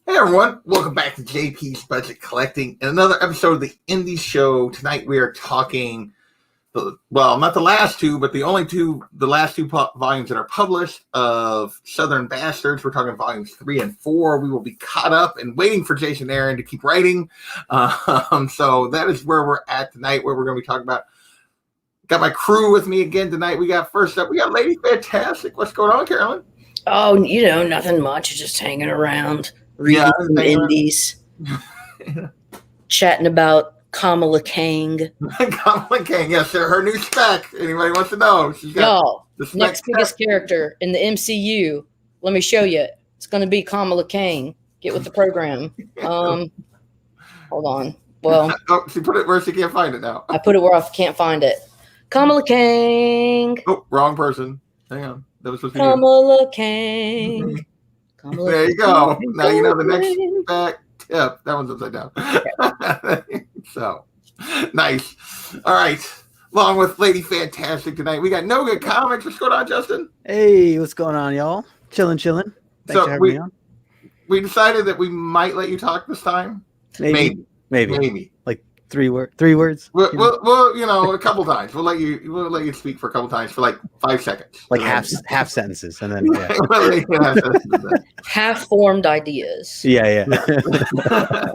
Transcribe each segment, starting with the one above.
Hey everyone, welcome back to JP's Budget Collecting and another episode of the Indie Show. Tonight we are talking, not the last two, but the last two volumes that are published of Southern Bastards. We're talking volumes 3 and 4. We will be caught up and waiting for Jason Aaron to keep writing. So that is where we're at tonight, where we're going to be talking about. Got my crew with me again tonight. First up, we got Lady Fantastic. What's going on, Carolyn? Oh, nothing much. Just hanging around. Reading some indies, chatting about Kamala Kang. Kamala Kang, yes, sir. Her new spec. Anybody wants to know? She's got next biggest character in the MCU. Let me show you. It's going to be Kamala Kang. Get with the program. Hold on. Well, she put it where she can't find it now. I put it where I can't find it. Kamala Kang. Oh, wrong person. Hang on. That was supposed to be Kamala Kang. There you go. Now you know the next back tip. That one's upside down. Okay. So, nice. All right. Along with Lady Fantastic tonight, we got No Good Comics. What's going on, Justin? Hey, what's going on, y'all? Chilling. Thanks for having me on. We decided that we might let you talk this time. Maybe. Like three words. Well, a couple times. We'll let you speak for a couple times for like 5 seconds. Like half sentences, and then half-formed ideas. Yeah.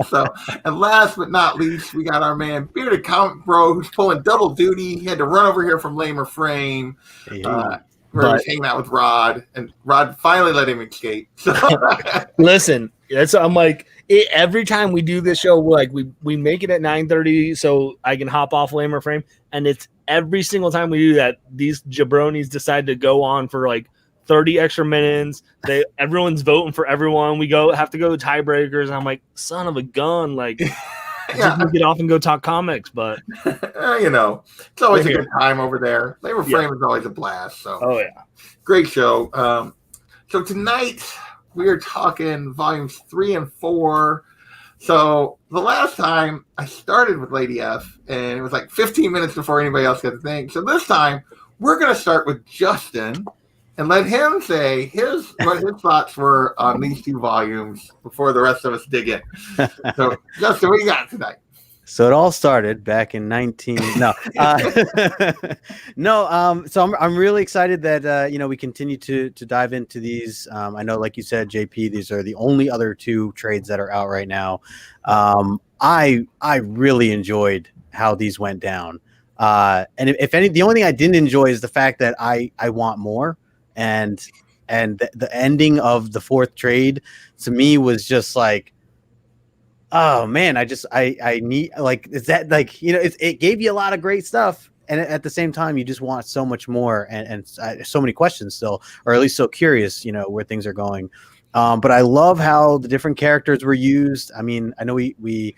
So, and last but not least, we got our man Bearded Comic Bro, who's pulling double duty. He had to run over here from Lamer Frame. Where he's hanging out with Rod, and Rod finally let him escape. So. Listen, I'm like, every time we do this show, we make it at 9:30 so I can hop off Lamer Frame, and it's every single time we do that, these jabronis decide to go on for like 30 extra minutes. Everyone's voting for everyone. We have to go tiebreakers, and I'm like, son of a gun, like. Just get off and go talk comics, but it's always a good time over there. Labor Frame is always a blast. So, great show. So tonight we are talking volumes 3 and 4. So the last time I started with Lady F, and it was like 15 minutes before anybody else got to think. So this time we're going to start with Justin and let him say what his thoughts were on these 2 volumes before the rest of us dig in. So, Justin, what you got tonight? So it all started back in 19. So I'm really excited that we continue to dive into these. I know, like you said, JP, these are the only other 2 trades that are out right now. I really enjoyed how these went down. And if any, the only thing I didn't enjoy is the fact that I want more. And the ending of the 4th trade to me was just like, oh man, I need, like, is that like, it gave you a lot of great stuff. And at the same time, you just want so much more and so many questions still, or at least so curious, where things are going. But I love how the different characters were used. I mean, I know we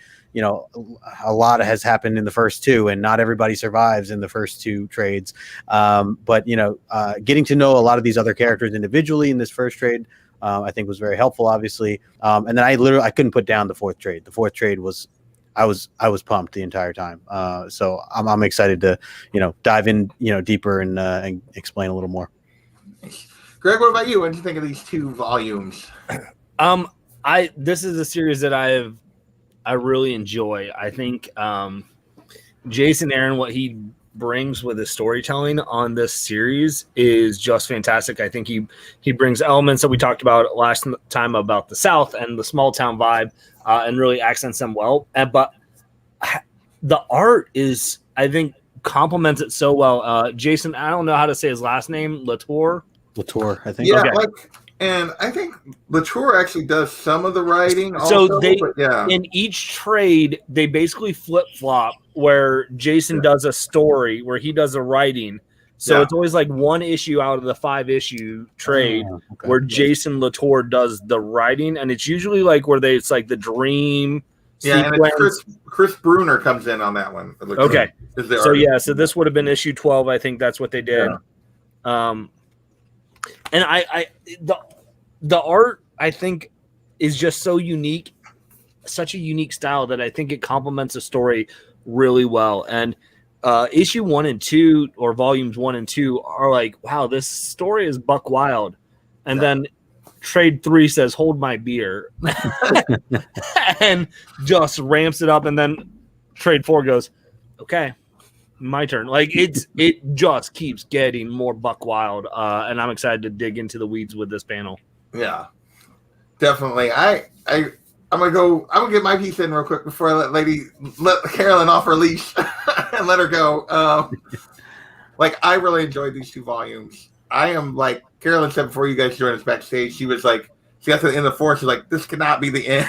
a lot has happened in the first 2, and not everybody survives in the first 2 trades. But getting to know a lot of these other characters individually in this first trade, I think was very helpful, obviously. And then I couldn't put down the 4th trade. The 4th trade I was pumped the entire time. So I'm excited to, dive in, deeper and explain a little more. Greg, what about you? What did you think of these 2 volumes? This is a series that I really enjoy. I think Jason Aaron, what he brings with his storytelling on this series is just fantastic. I think he brings elements that we talked about last time about the South and the small town vibe, and really accents them well. But the art is, I think, complements it so well. Jason, I don't know how to say his last name, Latour, I think. Yeah, okay. And I think Latour actually does some of the writing also. So in each trade, they basically flip-flop where Jason does a story, where he does a writing. So it's always like 1 issue out of the 5-issue trade where Jason Latour does the writing. And it's usually like where it's like the dream sequence. And it's Chris Bruner comes in on that one. Okay. So this would have been issue 12. I think that's what they did. Yeah. And the art, I think, is just so unique, such a unique style that I think it complements the story really well. And issue 1 and 2, or volumes 1 and 2, are like, wow, this story is buck wild. And then Trade 3 says, "Hold my beer," and just ramps it up, and then Trade 4 goes, "Okay, my turn." Like it just keeps getting more buck wild, and I'm excited to dig into the weeds with this panel. Yeah, definitely. I'm gonna get my piece in real quick before I let Carolyn off her leash and let her go. Like, I really enjoyed these 2 volumes. I am, like Carolyn said before you guys joined us backstage, she was like, she got to the end of the 4, she's like, this cannot be the end.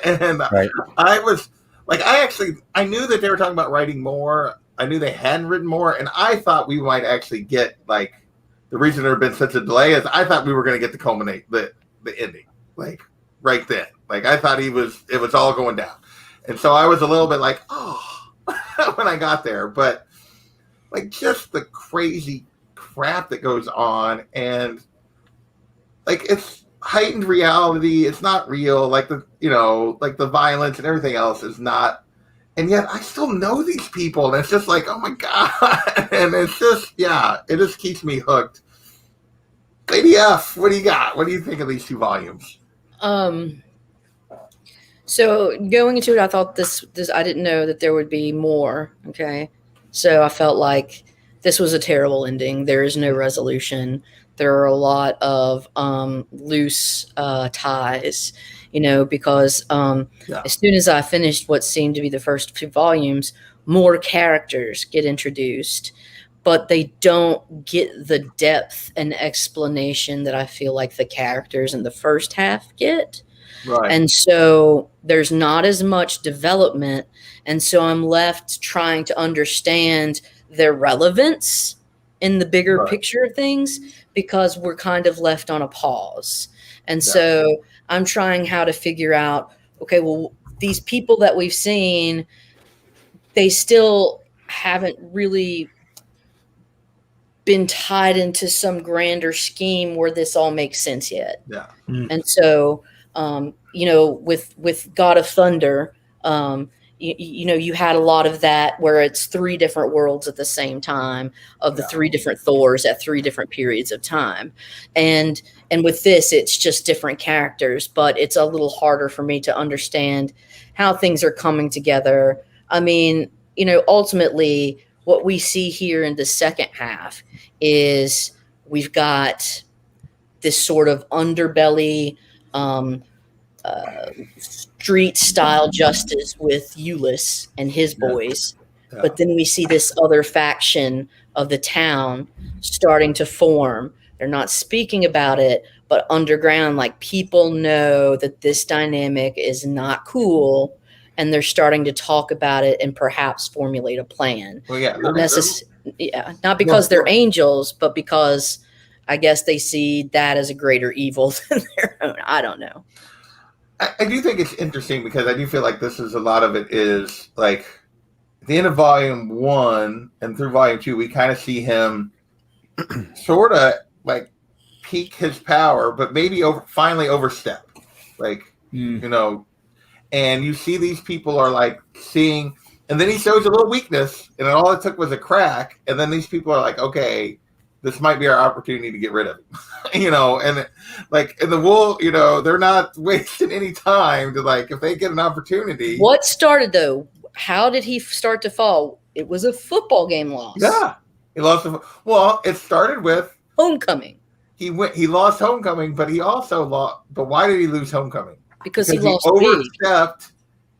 And right. I was like, I knew that they were talking about writing more. I knew they hadn't written more, and I thought we might actually get, like, the reason there had been such a delay is I thought we were going to get to culminate the ending, like, right then. Like, I thought it was all going down. And so I was a little bit like, oh, when I got there. But, like, just the crazy crap that goes on, and, like, it's heightened reality. It's not real. Like, the violence and everything else is not. And yet I still know these people. And it's just like, oh, my God. And it's just, it just keeps me hooked. Lady F, what do you got? What do you think of these 2 volumes? So going into it, I thought this I didn't know that there would be more. Okay. So I felt like this was a terrible ending. There is no resolution. There are a lot of loose ties, because as soon as I finished what seemed to be the first 2 volumes, more characters get introduced, but they don't get the depth and explanation that I feel like the characters in the first half get. Right. And so there's not as much development. And so I'm left trying to understand their relevance in the bigger picture of things, because we're kind of left on a pause. And so I'm trying how to figure out, okay, well, these people that we've seen, they still haven't really been tied into some grander scheme where this all makes sense yet. Yeah. And so, with God of Thunder, you had a lot of that where it's 3 different worlds at the same time of the 3 different Thors at 3 different periods of time. And with this, it's just different characters, but it's a little harder for me to understand how things are coming together. I mean, ultimately what we see here in the second half is we've got this sort of underbelly, street style justice with Ulyss and his boys. Yeah. But then we see this other faction of the town starting to form. They're not speaking about it, but underground, like, people know that this dynamic is not cool, and they're starting to talk about it and perhaps formulate a plan. Well, yeah, not because they're angels, but because I guess they see that as a greater evil than their own. I don't know. I do think it's interesting, because I do feel like this is a lot of it is, like, at the end of volume 1 and through volume 2, we kind of see him sort of, like, peak his power, but maybe finally overstep. Like, and you see these people are, like, seeing, and then he shows a little weakness, and all it took was a crack, and then these people are like, okay, this might be our opportunity to get rid of him. And like in the wool, they're not wasting any time to, like, if they get an opportunity. What started though? How did he start to fall? It was a football game loss. Yeah. He lost. Well, it started with Homecoming. He lost Homecoming, but he also lost. But why did he lose Homecoming? Because he lost overstepped,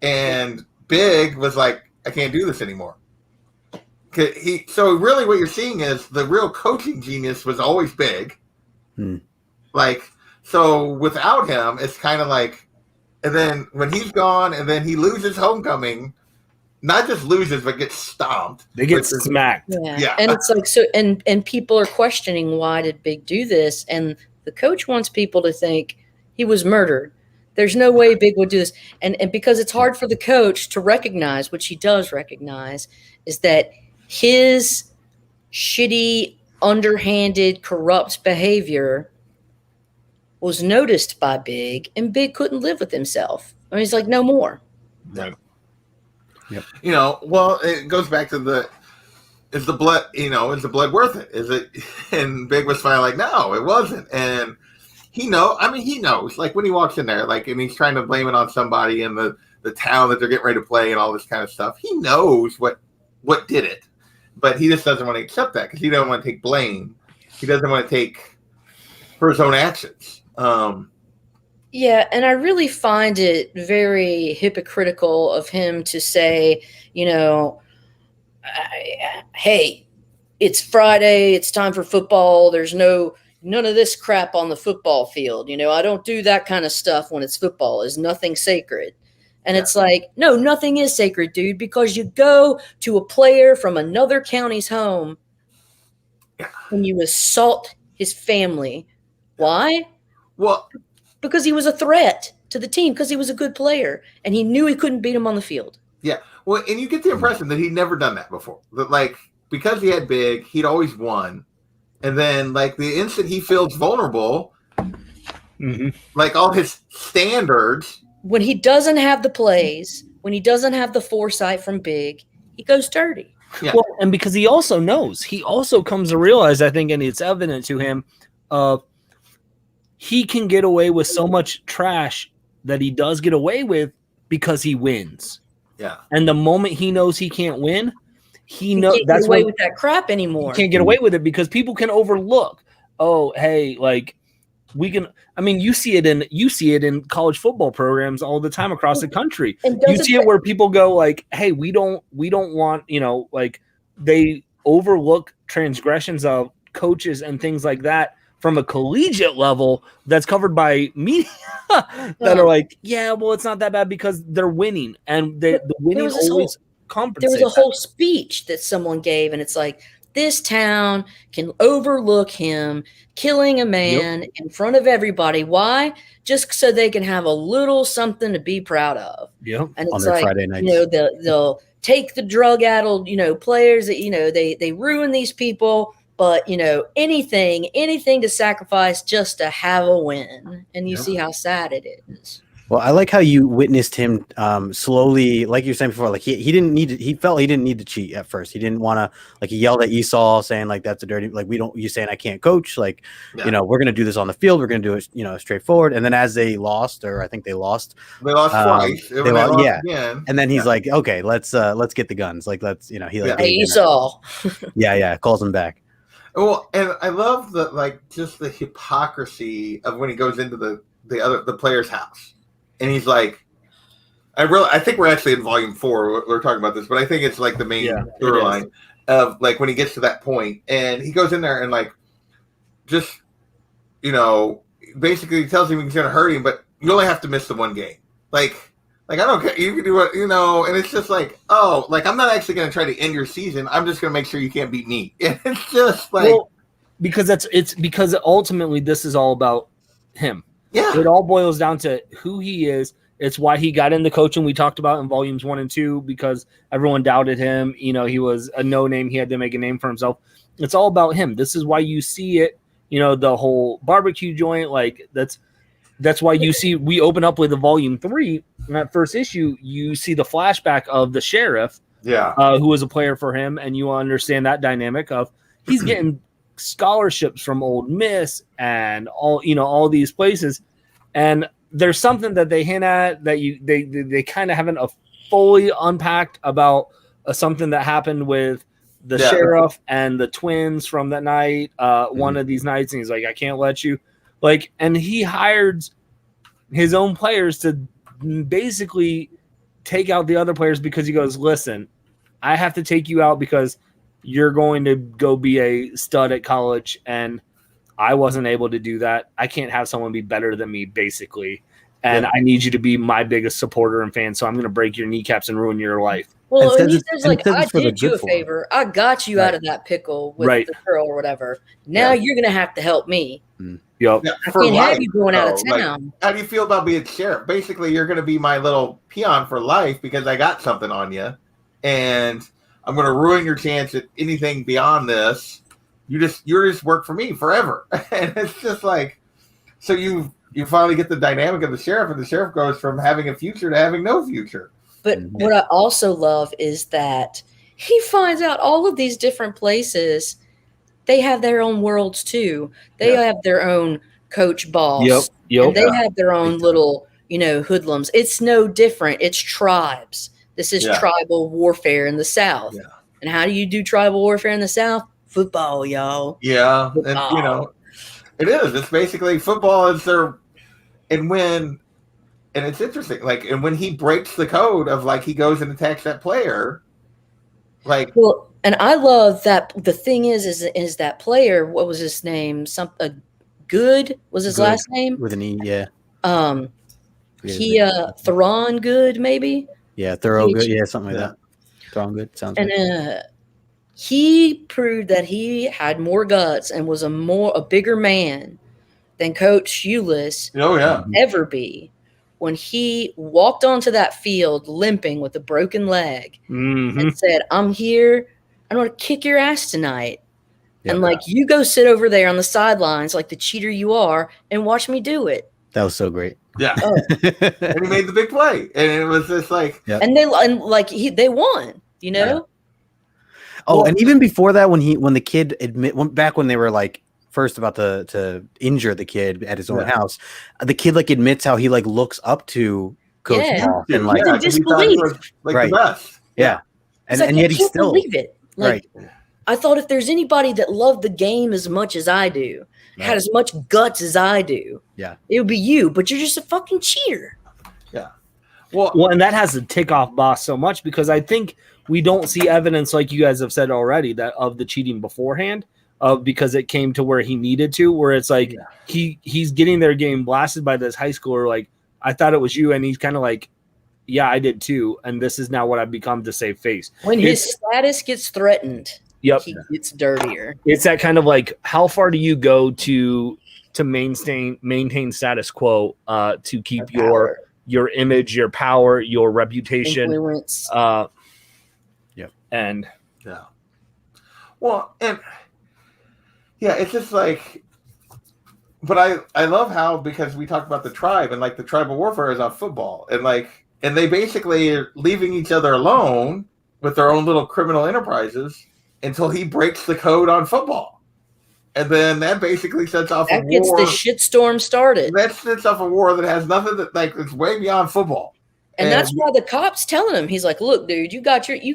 and Big was like, I can't do this anymore. So really what you're seeing is the real coaching genius was always Big. Like, so without him, it's kind of like, and then when he's gone and then he loses Homecoming, not just loses, but gets stomped. They get smacked. Yeah. And it's like, so, and people are questioning, why did Big do this? And the coach wants people to think he was murdered. There's no way Big would do this. And because it's hard for the coach to recognize, which he does recognize, is that his shitty, underhanded, corrupt behavior was noticed by Big, and Big couldn't live with himself. I mean, he's like, no more. No. Yep. Well, it goes back to is the blood, is the blood worth it? Is it? And Big was finally like, no, it wasn't. And he knows. Like when he walks in there, like, and he's trying to blame it on somebody in the town that they're getting ready to play and all this kind of stuff. He knows what did it, but he just doesn't want to accept that because he doesn't want to take blame. He doesn't want to take for his own actions. Yeah, and I really find it very hypocritical of him to say, hey, it's Friday, it's time for football. There's none of this crap on the football field. I don't do that kind of stuff when it's football. Is nothing sacred. And it's like, no, nothing is sacred, dude, because you go to a player from another county's home and you assault his family. Why? Well, because he was a threat to the team, because he was a good player and he knew he couldn't beat him on the field. Yeah. Well, and you get the impression that he'd never done that before. That, like, because he had big, he'd always won. And then, like, the instant he feels vulnerable, like all his standards. When he doesn't have the plays, when he doesn't have the foresight from big, he goes dirty. Yeah. Well, and because he also knows, he also comes to realize, I think, and it's evident to him, he can get away with so much trash that he does get away with because he wins. Yeah. And the moment he knows he can't win, he knows can't get away with that crap anymore. He can't get away with it because people can overlook. Oh, hey, like we can. I mean, you see it in college football programs all the time across the country. You see it where people go like, "Hey, we don't want," like they overlook transgressions of coaches and things like that from a collegiate level that's covered by media that are like, yeah, well, it's not that bad because they're winning, and the winning always compensates. There was a whole speech that someone gave, and it's like, this town can overlook him killing a man in front of everybody. Why? Just so they can have a little something to be proud of. Yeah, and it's on their like, Friday nights. They'll take the drug-addled, players that, they ruin these people. But, anything to sacrifice just to have a win. And you see how sad it is. Well, I like how you witnessed him slowly, like you were saying before, like he felt he didn't need to cheat at first. He didn't want to, like, he yelled at Esau saying like, that's a dirty, like, you saying I can't coach, like, we're going to do this on the field. We're going to do it, straightforward. And then as they lost, or I think they lost twice. They lost again. And then he's like, okay, let's get the guns. Like, let's, he like, hey, Esau. calls him back. Well, and I love just the hypocrisy of when he goes into the player's house. And he's like, I think we're actually in volume 4. We're talking about this, but I think it's like the main storyline of like when he gets to that point, and he goes in there and like, just, basically tells him he's going to hurt him, but you only have to miss the one game. Like I don't care. You can do what, and it's just like, oh, like I'm not actually going to try to end your season. I'm just going to make sure you can't beat me. And it's just like, because it's because ultimately this is all about him. Yeah. It all boils down to who he is. It's why he got into coaching. We talked about in volumes 1 and 2 because everyone doubted him. He was a no name. He had to make a name for himself. It's all about him. This is why you see it. The whole barbecue joint. Like that's why you see we open up with a volume 3. In that first issue, you see the flashback of the sheriff, who was a player for him, and you understand that dynamic of he's getting scholarships from Ole Miss and all these places, and there's something that they hint at that they kind of haven't fully unpacked about something that happened with the sheriff and the twins from that night, one of these nights, and he's like, I can't let you, like, and he hired his own players to basically take out the other players because he goes, listen, I have to take you out because you're going to go be a stud at college, and I wasn't able to do that. I can't have someone be better than me, basically, and I need you to be my biggest supporter and fan, so I'm going to break your kneecaps and ruin your life. Well, and he says, like, I did you a favor. I got you out of that pickle with the girl or whatever. Now you're going to have to help me. Yep. I can't have you going out of town. Like, how do you feel about being sheriff? Basically, you're going to be my little peon for life because I got something on you, and I'm going to ruin your chance at anything beyond this. You're just work for me forever. And it's just like, so you finally get the dynamic of the sheriff, and the sheriff goes from having a future to having no future. But what I also love is that he finds out all of these different places, they have their own worlds too. They have their own coach, boss. Yep. And they have their own little, hoodlums. It's no different. It's tribes. This is tribal warfare in the South. Yeah. And how do you do tribal warfare in the South? Football, y'all. Yeah. Football. And, it is. It's basically football is their – and it's interesting. Like, and when he breaks the code of, like, he goes and attacks that player, like – well, and I love that the thing is that player, what was his name? Good was his last name? With an E, yeah. Theron Good, maybe? Yeah, Good, yeah, something like that. Theron Good, sounds good. And he proved that he had more guts and was a bigger man than Coach Ulis ever be. When he walked onto that field limping with a broken leg and said, I'm here, I'm going to kick your ass tonight. Yep. And you go sit over there on the sidelines like the cheater you are and watch me do it. That was so great. Yeah. Oh. And he made the big play. And it was just like, and they won, Yeah. Oh, and even before that, when the kid back when they were first about to injure the kid at his own house, the kid admits how he looks up to Coach Ball and disbelief. The best. Yeah. And yet he still believe it. I thought if there's anybody that loved the game as much as I do, had as much guts as I do, it would be you. But you're just a fucking cheater. Yeah. Well, and that has to tick off Boss so much because I think we don't see evidence, like you guys have said already, that of the cheating beforehand, because it came to where he needed to, where it's he's getting their game blasted by this high schooler. I thought it was you, and he's kind of yeah, I did too, and this is now what I've become to save face. When his status gets threatened, he gets dirtier. It's that kind of how far do you go to maintain status quo to keep your image, your power, your reputation, influence. And well, and it's just but I love how, because we talked about the tribe and the tribal warfare is on football and they basically are leaving each other alone with their own little criminal enterprises until he breaks the code on football. And then that basically sets off a war. That gets the shitstorm started. That sets off a war that has nothing it's way beyond football. And that's why the cop's telling him, he's like, look, dude, you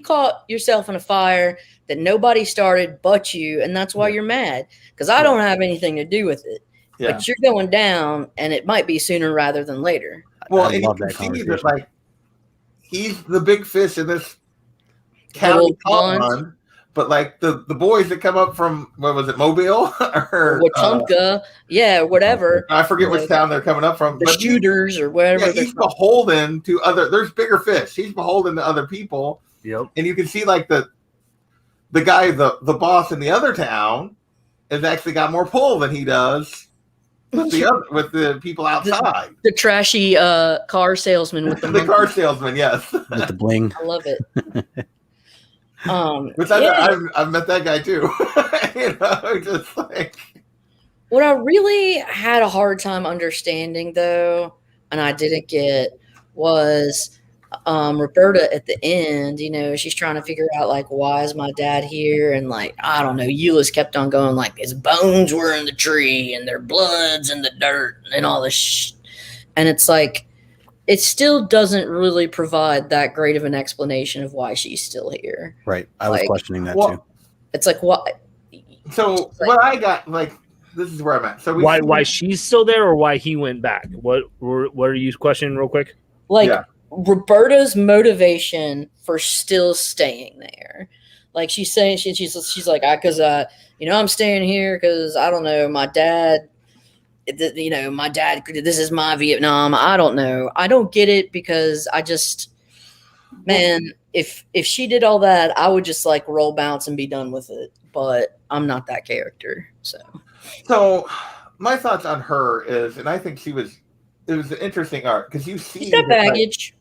caught yourself in a fire that nobody started but you, and that's why you're mad. Because I don't have anything to do with it. Yeah. But you're going down, and it might be sooner rather than later. Well, and you can see that he's the big fish in this county pond. But the boys that come up from, what was it, Mobile or Wetumpka, whatever. I forget which town they're coming up from. The shooters or whatever. Yeah, he's beholden to there's bigger fish. He's beholden to other people. Yep. And you can see the guy, the boss in the other town has actually got more pull than he does with the people outside. The trashy car salesman with the car salesman, yes. With the bling. I love it. Which I've met that guy too. Just what I really had a hard time understanding though, and I didn't get, was Roberta at the end. She's trying to figure out why is my dad here, and I don't know. Euless kept on going his bones were in the tree and their blood's in the dirt and all this, and it's it still doesn't really provide that great of an explanation of why she's still here. Right. I was questioning that too. It's what? So what I got, this is where I'm at. So why she's still there, or why he went back? What are you questioning real quick? Roberta's motivation for still staying there. She's saying she's like, because I'm staying here because I don't know, my dad. My dad, this is my Vietnam. I don't know. I don't get it because if she did all that, I would just roll bounce and be done with it. But I'm not that character. So my thoughts on her is, and I think it was an interesting art because you see that baggage,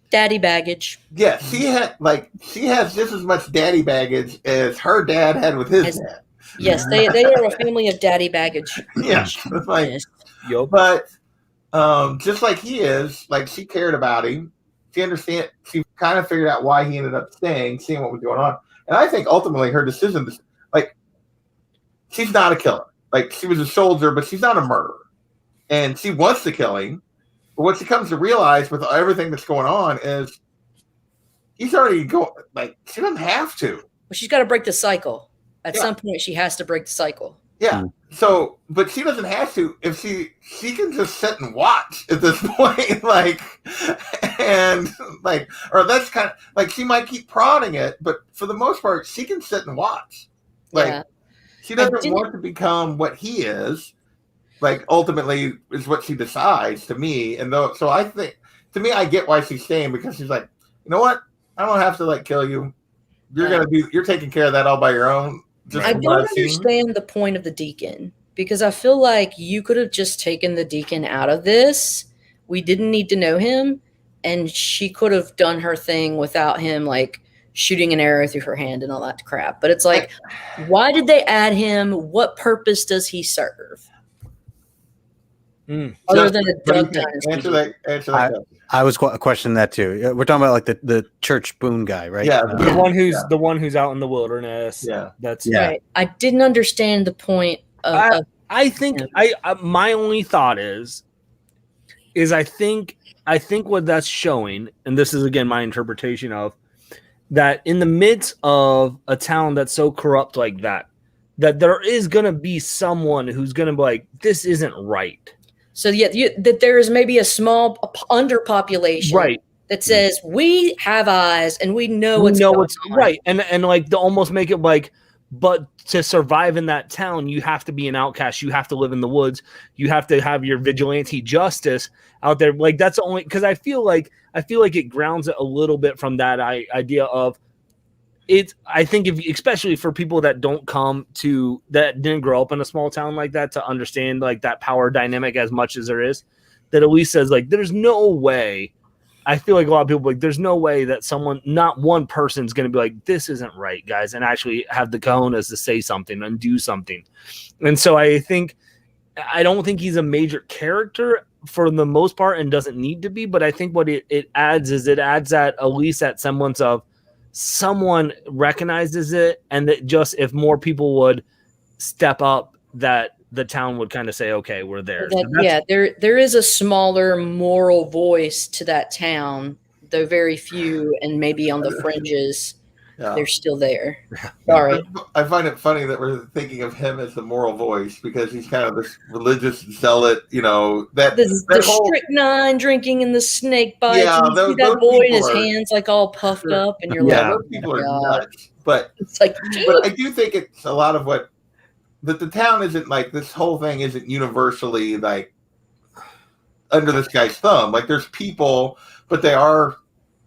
daddy baggage. Yeah, she has just as much daddy baggage as her dad had with his dad. Yes, they are a family of daddy baggage. Yeah, but just like he is, she cared about him. She kind of figured out why he ended up staying, seeing what was going on. And I think ultimately her decision, she's not a killer. She was a soldier, but she's not a murderer. and she wants to kill him. But what she comes to realize with everything that's going on is he's already going. Like she doesn't have to. Well, she's got to break the cycle. At some point, she has to break the cycle. Yeah. So, but she doesn't have to. If she can just sit and watch at this point, like, and like, or that's kind of like she might keep prodding it, but for the most part, she can sit and watch. Like, she doesn't want to become what he is. Like, ultimately, is what she decides to me. And though, so I think to me, I get why she's staying because she's like, you know what? I don't have to like kill you. You're taking care of that all by your own. I don't understand the point of the deacon because I feel like you could have just taken the deacon out of this. We didn't need to know him, and she could have done her thing without him like shooting an arrow through her hand and all that crap. But it's like, why did they add him? What purpose does he serve? Other than a Duck Dynasty. Answer that. I was questioning that too. We're talking about like the church boon guy, right? Yeah, the one who's out in the wilderness. Yeah, that's right. I didn't understand the point of. I think my only thought is I think what that's showing, and this is again my interpretation of that in the midst of a town that's so corrupt like that there is going to be someone who's going to be like, this isn't right. So that there is maybe a small underpopulation, right, that says we have eyes and we know what's going on. Right, and like to almost make it like, but to survive in that town, you have to be an outcast. You have to live in the woods. You have to have your vigilante justice out there. Like that's only because I feel like it grounds it a little bit from that idea of. I think especially for people that didn't grow up in a small town like that to understand like that power dynamic as much as there is, that Elise says like, there's no way. I feel like a lot of people like, there's no way that not one person's going to be like, this isn't right, guys, and actually have the cojones to say something and do something. And so I don't think he's a major character for the most part and doesn't need to be, but I think what it adds that Elise that semblance of, someone recognizes it, and that just if more people would step up, that the town would kind of say, okay, we're there. There is a smaller moral voice to that town, though very few, and maybe on the fringes, they're still there. Sorry. I find it funny that we're thinking of him as the moral voice because he's kind of this religious zealot, the strychnine drinking and the snake bites. Yeah, and you see that boy in his hands like all puffed up, and you're like, those people are nuts. But it's like, but I do think it's a lot of what that the town isn't like. This whole thing isn't universally like under this guy's thumb. Like there's people, but they are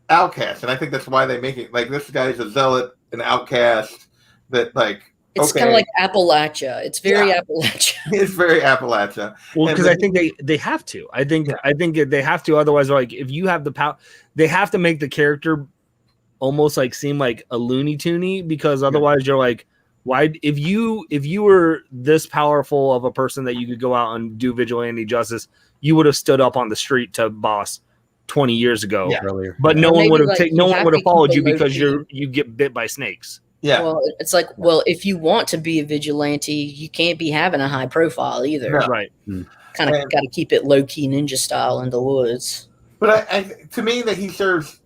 outcasts, and I think that's why they make it like this guy's a zealot, an outcast. That like it's kind of like Appalachia. It's very Appalachia. It's very Appalachia. Well, because I think they have to. I think they have to. Otherwise, like if you have the power, they have to make the character almost like seem like a Looney Toony. Because otherwise, you're like, why? If you were this powerful of a person that you could go out and do vigilante justice, you would have stood up on the street to boss 20 years ago, earlier. But no one would have followed you because you get bit by snakes. Yeah. Well, it's like, if you want to be a vigilante, you can't be having a high profile either. No. Right. Kind of got to keep it low key ninja style in the woods. But to me, that he serves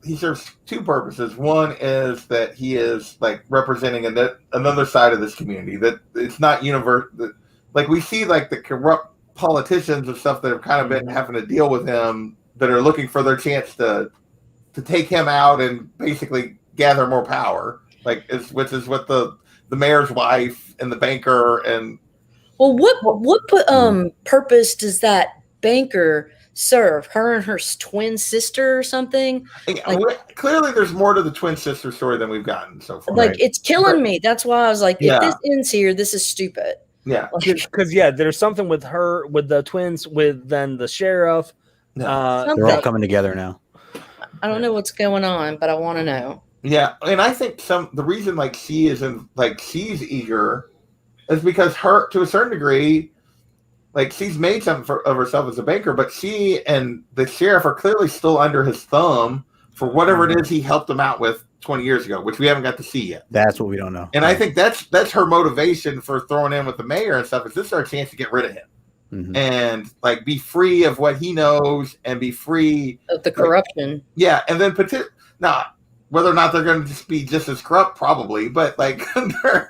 two purposes. One is that he is like representing another side of this community. That it's not universal. Like we see, like the corrupt politicians and stuff that have kind of been having to deal with him, that are looking for their chance to take him out and basically gather more power. Which is what the mayor's wife and the banker and. Well, what purpose does that banker serve? Her and her twin sister or something? Clearly, there's more to the twin sister story than we've gotten so far. Like it's killing me. That's why I was like, if this ends here, this is stupid. Yeah, because there's something with her, with the twins, with then the sheriff. They're all coming together now. I don't know what's going on, but I want to know. Yeah, and I think the reason like she isn't like she's eager is because her, to a certain degree, like she's made something of herself as a banker, but she and the sheriff are clearly still under his thumb for whatever it is he helped them out with 20 years ago, which we haven't got to see yet. That's what we don't know. And I think that's her motivation for throwing in with the mayor and stuff. Is this is our chance to get rid of him? and like be free of what he knows and be free of the corruption. Yeah, and then now whether or not they're going to be just as corrupt, probably, but like they're,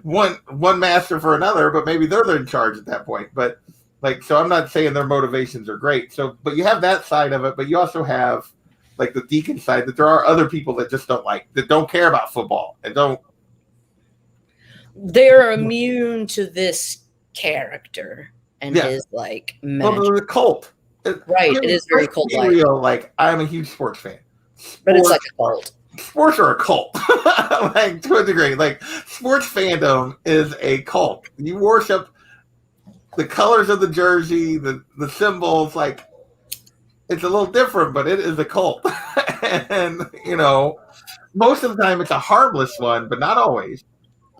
one master for another, but maybe they're in charge at that point. But like, so I'm not saying their motivations are great. So, but you have that side of it, but you also have like the deacon side that there are other people that just that don't care about football and don't. They're immune to this character and his like magic. Well, the cult. Right, it is very cult-like. Real, like I'm a huge sports fan. But it's like a cult. Sports are a cult, like to a degree. Like sports fandom is a cult. You worship the colors of the jersey, the symbols. Like it's a little different, but it is a cult. And most of the time it's a harmless one, but not always.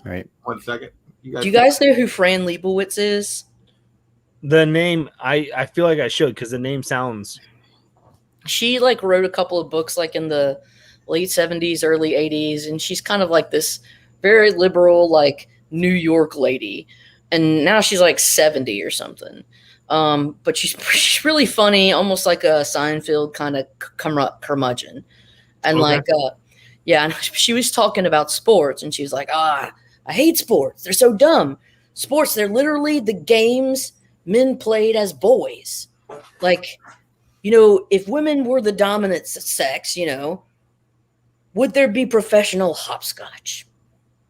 Right. 1 second. Do you guys know who Fran Lebowitz is? The name, I feel like I should, because the name sounds. She like wrote a couple of books like in the late 70s, early 80s, and she's kind of like this very liberal, like New York lady. And now she's like 70 or something. But she's really funny, almost like a Seinfeld kind of curmudgeon. And and she was talking about sports, and she was like, I hate sports. They're so dumb. Sports, they're literally the games men played as boys. Like, if women were the dominant sex, would there be professional hopscotch?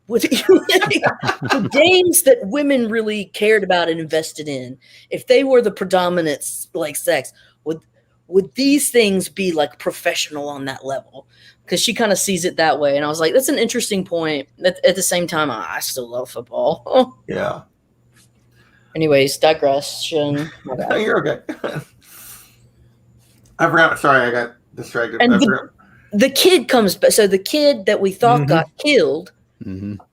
The games that women really cared about and invested in, if they were the predominant like sex, would these things be like professional on that level? Because she kind of sees it that way. And I was like, that's an interesting point. At the same time, I still love football. Yeah. Anyways, digression. You're okay. I forgot. Sorry, I got distracted. And the kid comes, so the kid that we thought got killed,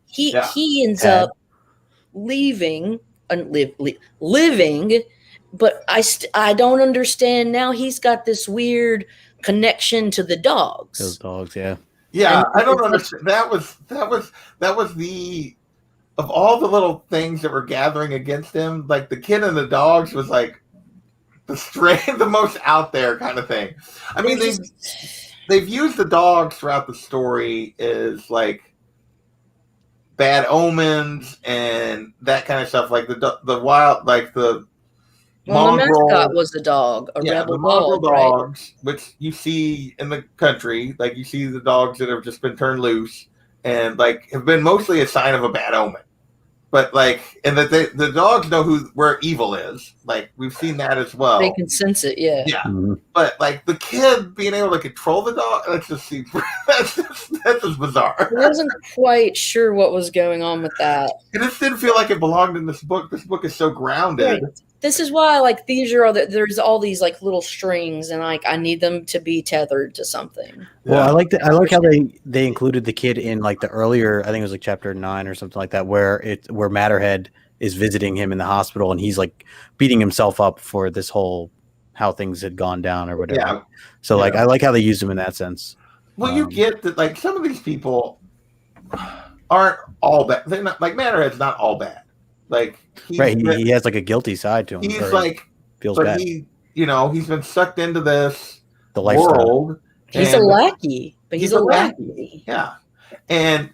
he ends up leaving, living, but I don't understand now. He's got this weird connection to the dogs. Those dogs, yeah. Yeah, I don't understand. That was the of all the little things that were gathering against him, like the kid and the dogs was like the most out there kind of thing. I mean, they've used the dogs throughout the story as like bad omens and that kind of stuff, like the wild, like the mongrel, the mascot was a dog, rebel dog, dogs, right? Which you see in the country, like you see the dogs that have just been turned loose and like have been mostly a sign of a bad omen. But like, and that the dogs know where evil is. Like we've seen that as well. They can sense it, yeah. Yeah, but like the kid being able to control the dog, that's just bizarre. I wasn't quite sure what was going on with that. It just didn't feel like it belonged in this book. This book is so grounded. Right. This is why, like, there's all these like little strings, and like I need them to be tethered to something. Well, I like how they included the kid in like the earlier, I think it was like chapter 9 or something like that, where Matterhead is visiting him in the hospital, and he's like beating himself up for this whole how things had gone down or whatever. Yeah. So like I like how they used him in that sense. Well, you get that like some of these people aren't all bad. They're not like Matterhead's not all bad. Like he has like a guilty side to him. He's like feels bad. He's been sucked into this world. He's a lackey, but he's a lackey. Yeah, and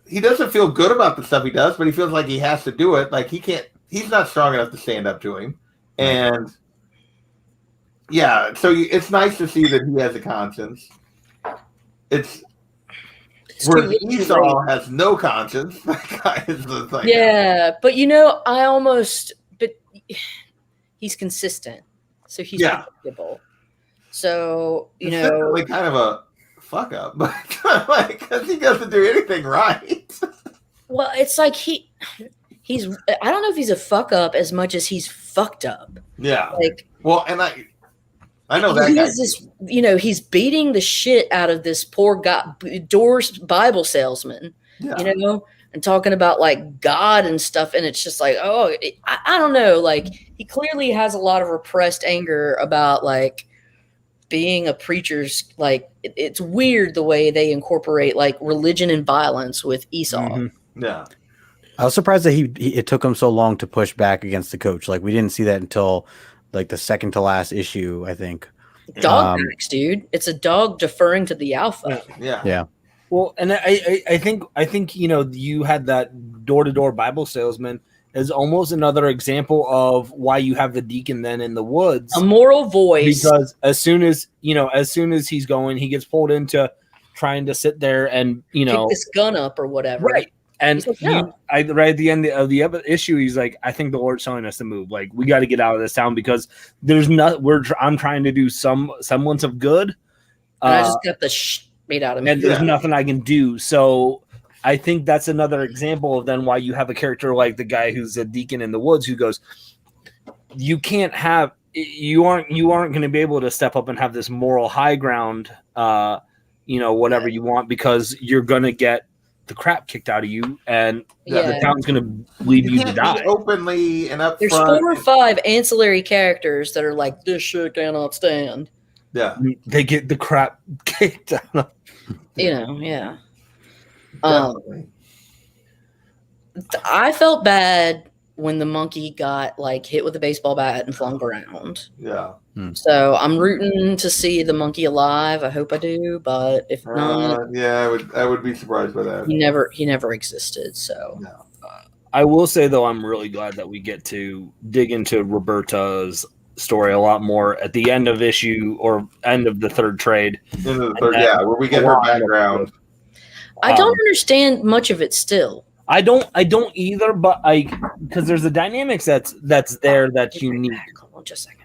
he doesn't feel good about the stuff he does, but he feels like he has to do it. Like he's not strong enough to stand up to him, and yeah, so it's nice to see that he has a conscience. Where Esau has no conscience. Yeah, but but he's consistent, so he's predictable. So really kind of a fuck up, but like because he doesn't do anything right. Well, it's like he's. I don't know if he's a fuck up as much as he's fucked up. Yeah. Like and I know that he has this, he's beating the shit out of this poor guy, Doors Bible salesman, and talking about like God and stuff. And it's just like, I don't know. Like he clearly has a lot of repressed anger about like being a preacher's, like it's weird the way they incorporate like religion and violence with Esau. Mm-hmm. Yeah. I was surprised that it took him so long to push back against the coach. Like we didn't see that until like the second to last issue, I think. Dog backs, dude. It's a dog deferring to the alpha. Yeah. Well, and I think you had that door-to-door Bible salesman is almost another example of why you have the deacon then in the woods. A moral voice. Because as soon as he's going, he gets pulled into trying to sit there and pick this gun up or whatever. Right. And like, yeah. right at the end of the issue, he's like, I think the Lord's telling us to move. Like, we got to get out of this town because there's I'm trying to do some semblance of good. And I just got the made out of me. And there's nothing I can do. So I think that's another example of then why you have a character like the guy who's a deacon in the woods who goes, you aren't going to be able to step up and have this moral high ground, whatever you want, because you're going to get the crap kicked out of you, and the town's going to leave you to die openly and up. There's 4 or 5 ancillary characters that are like, this shit cannot stand. Yeah, they get the crap kicked out of them. Yeah. I felt bad when the monkey got like hit with a baseball bat and flung around. Yeah. So I'm rooting to see the monkey alive. I hope I do, but if not, I would be surprised by that. He never existed. So I will say though, I'm really glad that we get to dig into Roberta's story a lot more at the end of issue or end of the third trade. Where we get her background. I don't understand much of it still. I don't either, but because there's a dynamics that's there that's unique. Hold on just a second.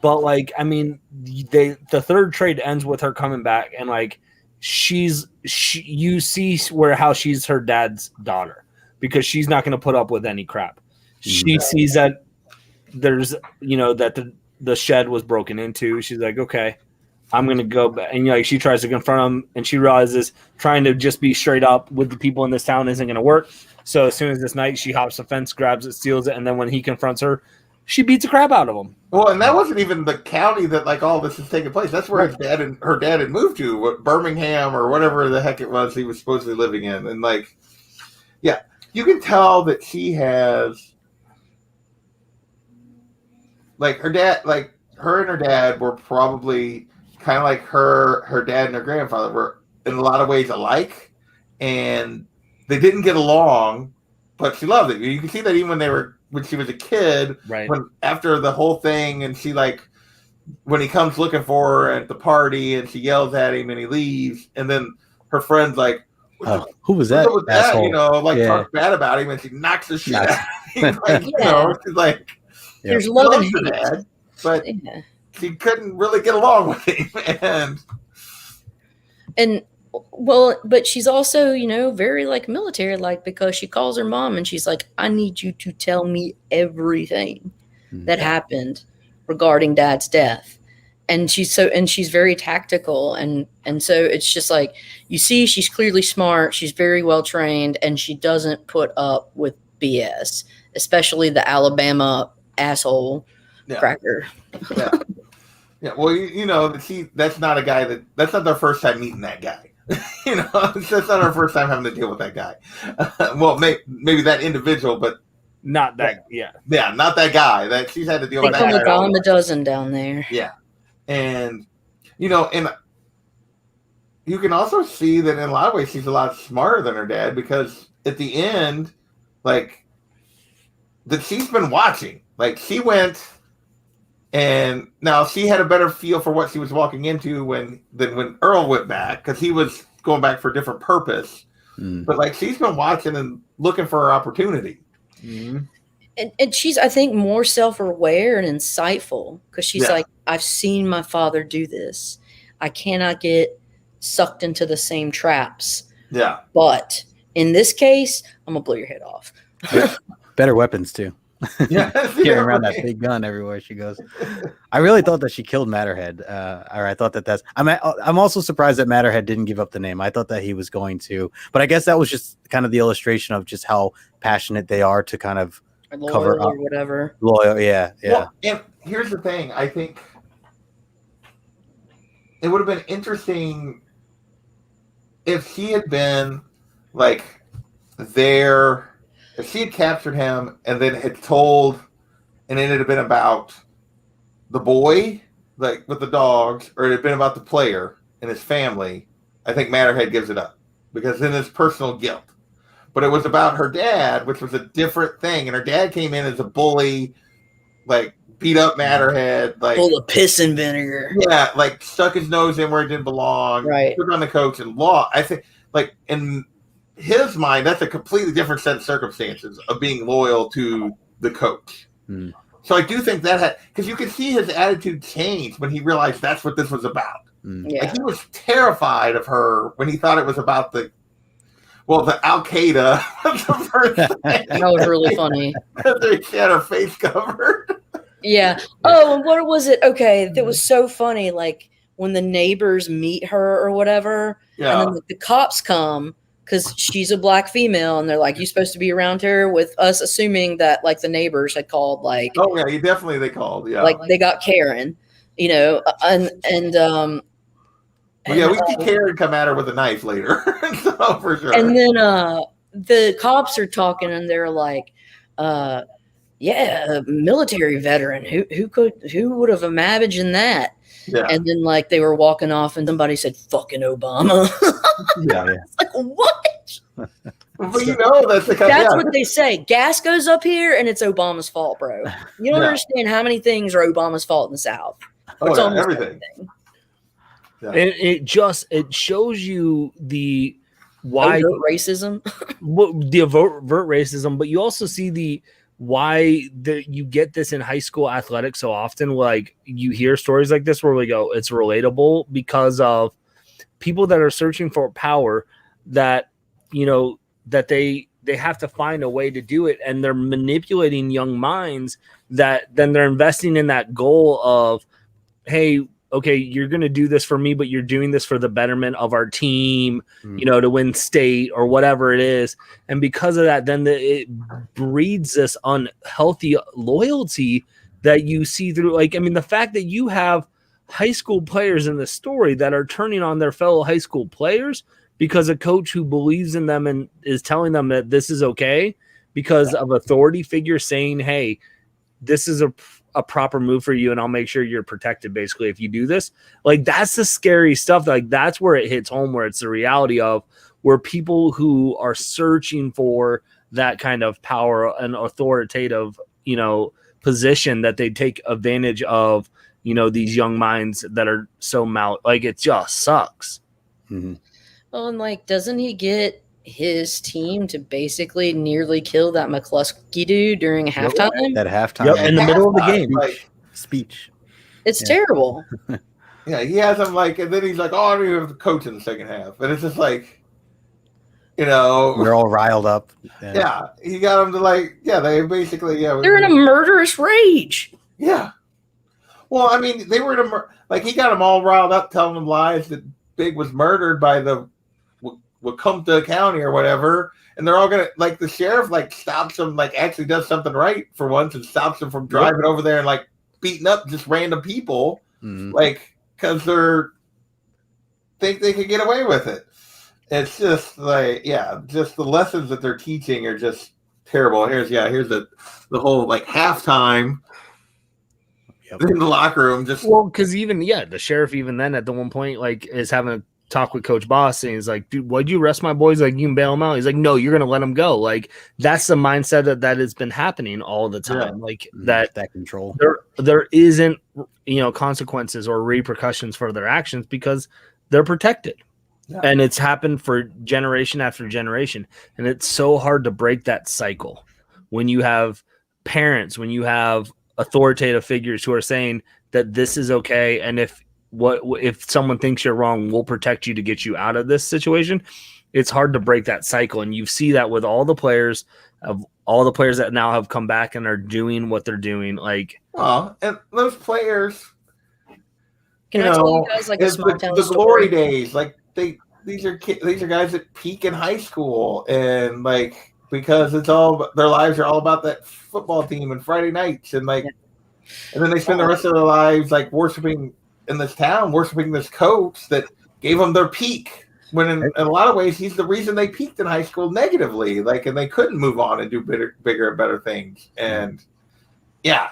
But like, I mean, the third trade ends with her coming back, and like, you see how she's her dad's daughter because she's not going to put up with any crap. She sees that there's that the shed was broken into. She's like, okay, I'm going to go back. And she tries to confront him, and she realizes trying to just be straight up with the people in this town isn't going to work. So as soon as this night, she hops the fence, grabs it, steals it, and then when he confronts her, she beats the crap out of him. Well, and that wasn't even the county that like all this is taking place. That's where her dad had moved to, Birmingham or whatever the heck it was he was supposedly living in. And like, yeah, you can tell that she has like her dad, like her and her dad were probably kind of like her dad and her grandfather were in a lot of ways alike, and they didn't get along, but she loved it. You can see that even when she was a kid, right? After the whole thing, and she like when he comes looking for her at the party, and she yells at him, and he leaves, and then her friend's like, "Who was that?" Asshole? Talks bad about him, and she knocks the shit out of him. She's like, "There's love and hate," dad, but she couldn't really get along with him, and. Well, but she's also, very like military like because she calls her mom and she's like, I need you to tell me everything that happened regarding dad's death. And she's very tactical. And so it's just like, you see, she's clearly smart. She's very well trained and she doesn't put up with BS, especially the Alabama asshole cracker. Yeah. Yeah. Well, that's not a guy that's not their first time meeting that guy. That's not our first time having to deal with that guy. Well, maybe that individual, but not that. Yeah, not that guy. That she's had to deal with. They come a dime a dozen down there. Yeah, and and you can also see that in a lot of ways she's a lot smarter than her dad because at the end, like that she's been watching. Like she went. And now she had a better feel for what she was walking into than when Earl went back because he was going back for a different purpose. But like she's been watching and looking for her opportunity. And she's, I think, more self-aware and insightful because she's like, I've seen my father do this. I cannot get sucked into the same traps. Yeah. But in this case, I'm gonna blow your head off. Better weapons too. Carrying around that big gun everywhere she goes. I really thought that she killed Matterhead, or I thought that's. I'm also surprised that Matterhead didn't give up the name. I thought that he was going to, but I guess that was just kind of the illustration of just how passionate they are to kind of cover up or whatever. Loyal, yeah. Well, and here's the thing: I think it would have been interesting if he had been like their if she had captured him and then had told, and it had been about the boy, like with the dogs, or it had been about the player and his family, I think Matterhead gives it up because then it's personal guilt. But it was about her dad, which was a different thing. And her dad came in as a bully, like beat up Matterhead, like full of piss and vinegar. Yeah, like stuck his nose in where it didn't belong. Right. Took on the coach and law. I think, like in his mind, that's a completely different set of circumstances of being loyal to the coach. So I do think that had, because you could see his attitude change when he realized that's what this was about. Yeah. Like he was terrified of her when he thought it was about the Al Qaeda was the first thing. That was really funny. She had her face covered. Yeah. Oh, and what was it? Okay, that was so funny. Like when the neighbors meet her or whatever, and then the cops come because she's a black female, and they're like, "You supposed to be around here," with us assuming that like the neighbors had called. Like, oh yeah, they called. Yeah, like they got Karen, you know, and yeah, we see Karen come at her with a knife later, so for sure. And then the cops are talking, and they're like, "Yeah, a military veteran. Who would have imagined that?" Yeah. And then like they were walking off, and somebody said, "Fucking Obama." Yeah. It's like what? But you know that's what they say. Gas goes up here, and it's Obama's fault, bro. You don't understand how many things are Obama's fault in the South. It's almost everything. Yeah. And it shows you the why racism, the overt racism, but you also see why you get this in high school athletics so often. Like you hear stories like this where we go, it's relatable because of people that are searching for power that, you know, that they have to find a way to do it. And they're manipulating young minds that then they're investing in that goal of, hey, okay, you're going to do this for me, but you're doing this for the betterment of our team, you know, to win state or whatever it is. And because of that, then it breeds this unhealthy loyalty that you see through. Like, I mean, the fact that you have high school players in the story that are turning on their fellow high school players because a coach who believes in them and is telling them that this is okay because of authority figure saying, hey, this is a proper move for you, and I'll make sure you're protected basically if you do this. Like that's the scary stuff. Like that's where it hits home, where it's the reality of where people who are searching for that kind of power and authoritative, you know, position, that they take advantage of, you know, these young minds that are so like it just sucks. Well, and like, doesn't he get his team to basically nearly kill that McCluskey dude during halftime? That halftime, in the middle of the game, speech. It's terrible. Yeah, he has him like, and then he's like, "Oh, I don't even have the coach in the second half," and it's just like, you know, they're all riled up. Yeah, he got them to like, they basically, they're in a murderous rage. Yeah. Well, I mean, they were he got them all riled up, telling them lies that Big was murdered by the Wakumta County or whatever, and they're all gonna like the sheriff like stops them, like actually does something right for once and stops them from driving over there and like beating up just random people, like because they're think they could get away with it. It's just like just the lessons that they're teaching are just terrible. Here's the whole like halftime in the locker room. Just because even the sheriff even then at the one point like is having a talk with Coach Boss and he's like, dude, why'd you arrest my boys? Like, you can bail them out. He's like, no, you're gonna let them go. Like that's the mindset that has been happening all the time. Like that control. There isn't, you know, consequences or repercussions for their actions because they're protected. And it's happened for generation after generation. And it's so hard to break that cycle when you have parents, when you have authoritative figures who are saying that this is okay, and if someone thinks you're wrong, we'll protect you to get you out of this situation. It's hard to break that cycle, and you see that with all the players that now have come back and are doing what they're doing. Like, and those players, can I tell you guys like a small town the glory days? Like these are guys that peak in high school, and like because it's all their lives are all about that football team and Friday nights, and like, and then they spend the rest of their lives like worshiping in this town, worshiping this coach that gave them their peak. When in a lot of ways, he's the reason they peaked in high school negatively, like, and they couldn't move on and do bigger and better things. And yeah,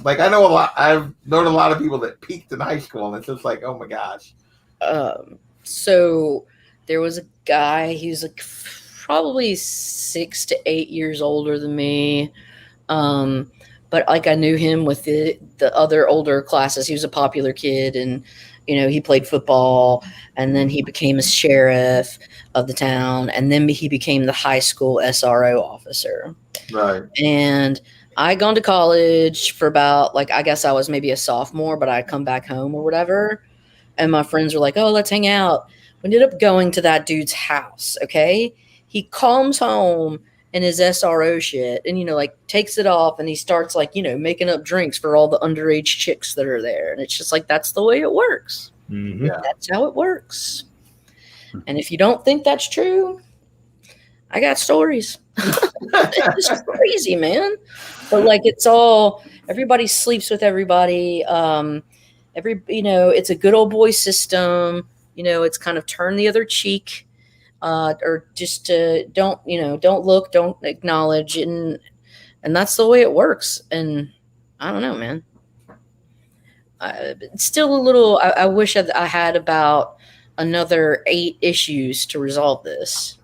like I've known a lot of people that peaked in high school, and it's just like, oh my gosh. So there was a guy, he was like probably 6 to 8 years older than me. But like I knew him with the other older classes. He was a popular kid, and he played football, and then he became a sheriff of the town, and then he became the high school SRO officer. Right. And I'd gone to college for about, like, I guess I was maybe a sophomore, but I'd come back home or whatever. And my friends were like, oh, let's hang out. We ended up going to that dude's house. Okay. He comes home in his SRO shit and, like takes it off, and he starts like, making up drinks for all the underage chicks that are there. And it's just like, that's the way it works. Mm-hmm. Yeah. That's how it works. And if you don't think that's true, I got stories. It's crazy, man. But like, it's all, everybody sleeps with everybody. It's a good old boy system. It's kind of turn the other cheek, or just don't look, don't acknowledge, and that's the way it works. And I don't know, man. It's still a little. I wish I had about another 8 issues to resolve this.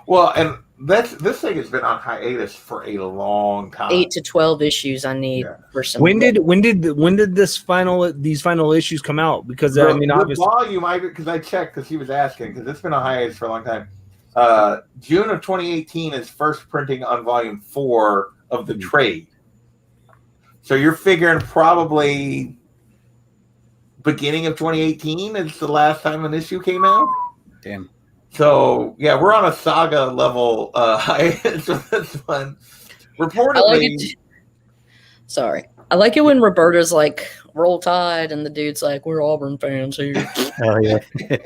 Well, and this thing has been on hiatus for a long time. 8 to 12 issues I need for some. When did these final issues come out? Because obviously, volume, because I checked, because he was asking, because it's been on hiatus for a long time. June of 2018 is first printing on volume 4 of the trade. So you're figuring probably beginning of 2018 is the last time an issue came out. Damn. So yeah, we're on a saga level hiatus with this one. Reportedly, I like it when Roberta's like, "Roll Tide," and the dude's like, "We're Auburn fans here." Oh yeah,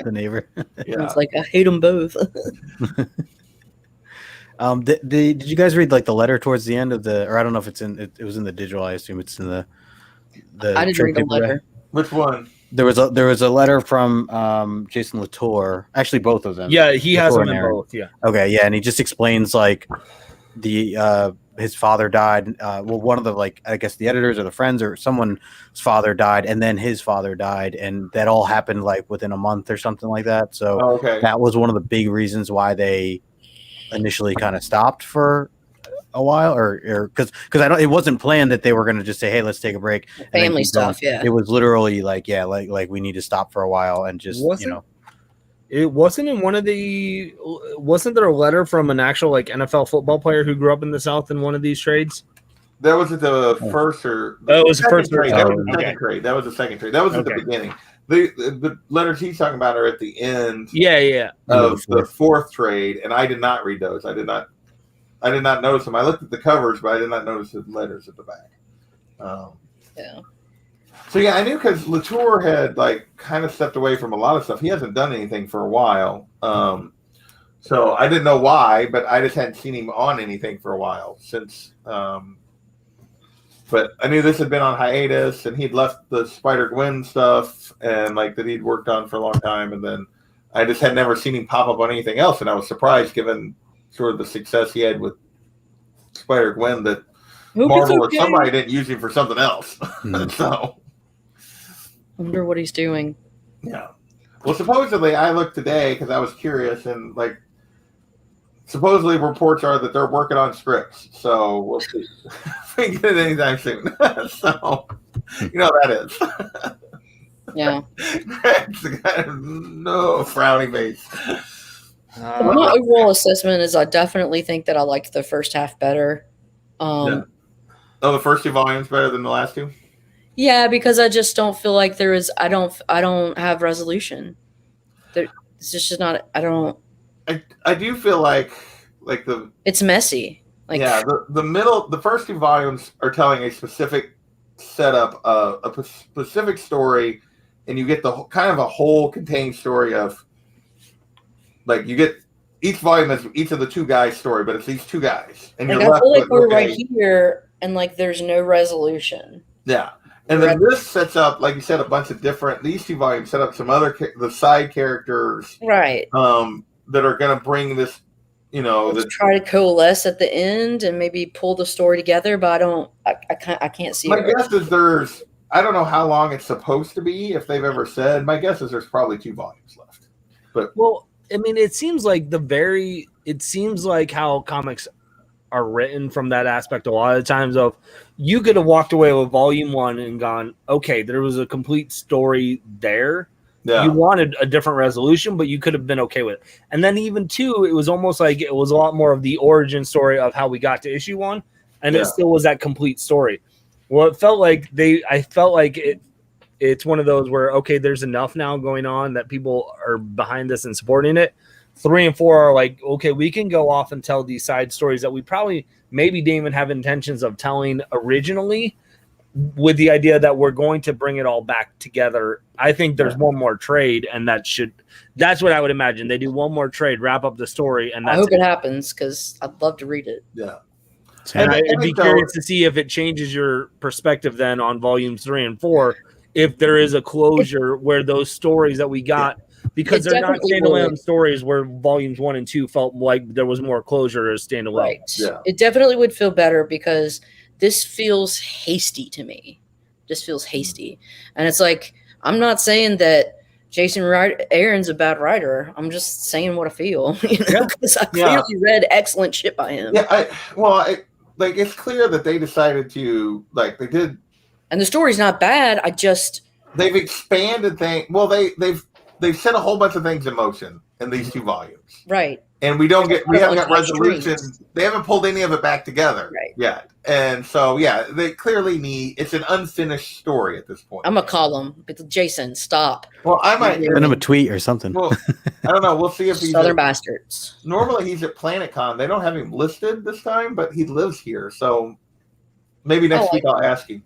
the neighbor. Yeah. It's like, I hate them both. Did you guys read like the letter towards the end of or I don't know if it's it was in the digital. I assume it's in the. I didn't read the letter. Which one? There was a letter from Jason Latour. Actually, both of them. Yeah, he has Latour them and in Aaron. both. Yeah. Okay, yeah, and he just explains like his father died. One of the I guess the editors or the friends or someone's father died, and then his father died, and that all happened like within a month or something like that. So that was one of the big reasons why they initially kind of stopped for a while, or because it wasn't planned that they were going to just say, hey, let's take a break. Family stuff. Yeah, it was literally like we need to stop for a while and just It wasn't in one of the. Wasn't there a letter from an actual NFL football player who grew up in the South in one of these trades? That was at the first or it was the first trade. trade. That was the second trade. That was the second trade. That was at the beginning. The letters he's talking about are at the end. Yeah. Of the fourth trade, and I did not read those. I did not notice them. I looked at the covers, but I did not notice the letters at the back. Yeah. So yeah, I knew because Latour had kind of stepped away from a lot of stuff. He hasn't done anything for a while. So I didn't know why, but I just hadn't seen him on anything for a while since. But I knew this had been on hiatus, and he'd left the Spider-Gwen stuff and that he'd worked on for a long time, and then I just had never seen him pop up on anything else, and I was surprised given sort of the success he had with Spider-Gwen that Marvel or somebody didn't use him for something else. So. Wonder what he's doing. Yeah. Well, supposedly, I looked today because I was curious, and supposedly reports are that they're working on scripts. So we'll see if we get it anytime soon. So that is. Yeah. Greg's no frowny face. My overall assessment is I definitely think that I liked the first half better. Yeah. Oh, the first 2 volumes better than the last 2? Yeah, because I just don't feel like there is. I don't have resolution. It's just not. I don't. I do feel like the. It's messy. The middle. The first 2 volumes are telling a specific setup, a specific story, and you get the kind of a whole contained story of. You get each volume is each of the 2 guys' story, but it's these 2 guys, and you're I left feel like with, we're right here, and there's no resolution. Yeah. And then this sets up, like you said, a bunch of different. These 2 volumes set up some other the side characters, right? That are going to bring this, try to coalesce at the end and maybe pull the story together. But I can't see. My guess is I don't know how long it's supposed to be. If they've ever said, my guess is there's probably 2 volumes left. But I mean, it seems like how comics are written from that aspect a lot of times of you could have walked away with volume 1 and gone, okay, there was a complete story there. Yeah. You wanted a different resolution, but you could have been okay with it. And then even 2, it was almost like it was a lot more of the origin story of how we got to issue 1, and it still was that complete story. Well, it felt like it's one of those where, okay, there's enough now going on that people are behind this and supporting it. 3 and 4 are like, okay, we can go off and tell these side stories that we probably maybe didn't even have intentions of telling originally, with the idea that we're going to bring it all back together. I think there's one more trade, and that's what I would imagine. They do one more trade, wrap up the story, and I hope it happens because I'd love to read it. Yeah. And I'd be curious to see if it changes your perspective then on volumes 3 and 4, if there is a closure where those stories that we got, because they're not standalone stories where volumes 1 and 2 felt like there was more closure as standalone. Right. Yeah. It definitely would feel better because this feels hasty to me. Just feels hasty. And it's like, I'm not saying that Jason Aaron's a bad writer. I'm just saying what I feel, because I clearly read excellent shit by him. Yeah. It's clear that they decided to, they did. And the story's not bad. They've expanded things. Well, they've set a whole bunch of things in motion in these 2 volumes. Right. And we haven't got resolution. They haven't pulled any of it back together yet. And so, they clearly it's an unfinished story at this point. I'm going to call him. Jason, stop. Well, I might send him a tweet or something. Well, I don't know. We'll see if he's Southern Bastards. Normally he's at PlanetCon. They don't have him listed this time, but he lives here. So maybe next week I'll ask him.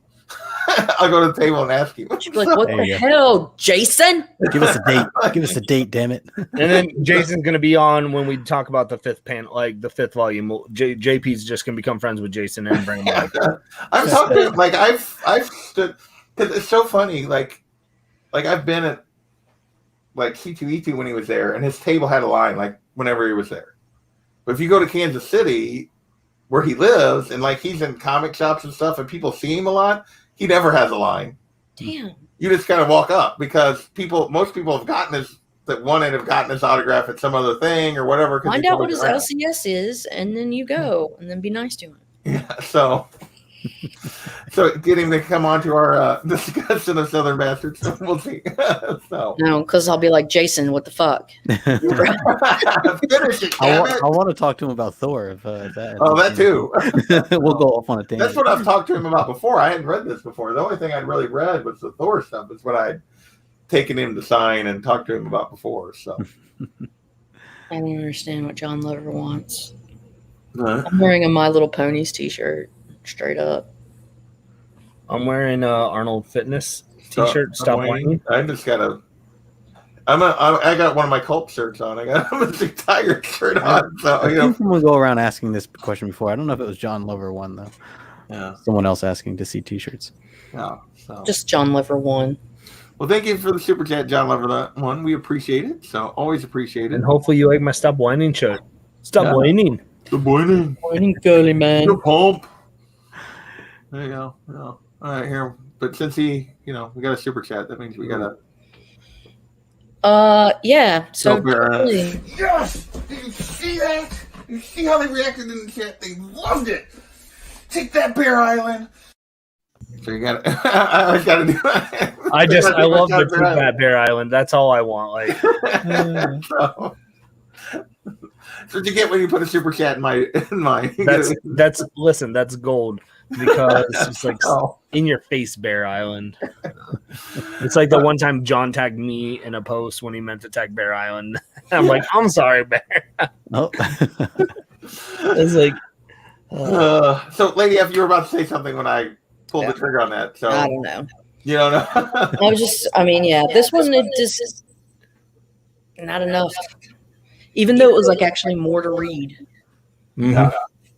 I'll go to the table and ask him. She'd be like, what the hell, Jason? Give us a date. Give us a date, damn it. And then Jason's going to be on when we talk about the 5th panel, like the 5th volume. JP's just going to become friends with Jason and bring him back. I'm talking, I've stood, because it's so funny, I've been at, C2E2 when he was there, and his table had a line, whenever he was there. But if you go to Kansas City, where he lives, and he's in comic shops and stuff, and people see him a lot, he never has a line. Damn. You just kind of walk up because most people have gotten his autograph at some other thing or whatever. Find out what his LCS is, and then you go, and then be nice to him. Yeah. So get him to come on to our discussion of Southern Bastards. We'll see. No, because I'll be like, Jason, what the fuck? Finish it, I want to talk to him about Thor. That too. We'll go off on a tangent. That's what I've talked to him about before. I hadn't read this before. The only thing I'd really read was the Thor stuff. It's what I'd taken him to sign and talked to him about before. So I don't understand what John Lover wants. I'm wearing a My Little Ponies t-shirt. Straight up. I'm wearing Arnold Fitness t-shirt. Stop whining. I just got I got one of my cult shirts on. I got a Mystic Tiger shirt on. So I think someone go around asking this question before. I don't know if it was John Lover one though. Yeah. Someone else asking to see t-shirts. Yeah. So. Just John Lover one. Well, thank you for the super chat, John Lover. That one we appreciate it. So always appreciate it. And hopefully you like my Stop Whining shirt. Stop whining. Stop whining. Whining girly man. Your pump. There you go. Yeah. All right, here. But since we got a super chat, that means we got a. Yeah. So. Yes. Did you see that? You see how they reacted in the chat? They loved it. Take that, Bear Island. So you got. I always got to do that. I love the Take That Bear Island. That's all I want. That's what you get when you put a super chat in my. That's gold. Because it's like in your face, Bear Island. It's like the one time John tagged me in a post when he meant to tag Bear Island. I'm like, I'm sorry, Bear. It's like, so, Lady F, you were about to say something when I pulled the trigger on that. So I don't know. You don't know. This one is just not enough. Even though it was actually more to read,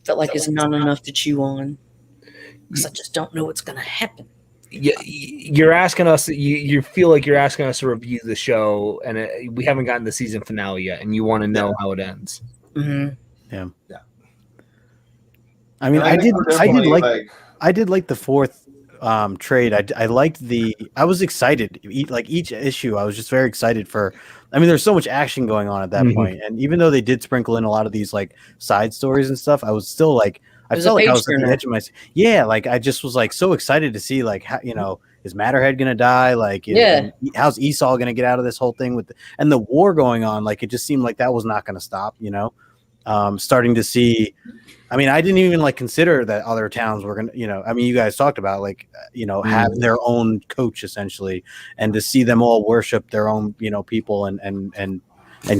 felt like it's not enough to chew on. Because I just don't know what's going to happen. you're asking us. You feel like you're asking us to review the show, and we haven't gotten the season finale yet, and you want to know how it ends. Mm-hmm. Yeah. I mean, I did like the fourth trade. I liked I was excited. Like each issue, I was just very excited for. I mean, there's so much action going on at that point, and even though they did sprinkle in a lot of these like side stories and stuff, I was still like, I felt like I was at the edge of my. Yeah, like I just was like so excited to see like how, is Matterhead gonna die? Like, how's Esau gonna get out of this whole thing and the war going on? Like, it just seemed like that was not gonna stop. Starting to see. I mean, I didn't even like consider that other towns were gonna, I mean, you guys talked about like, have their own coach essentially, and to see them all worship their own, people and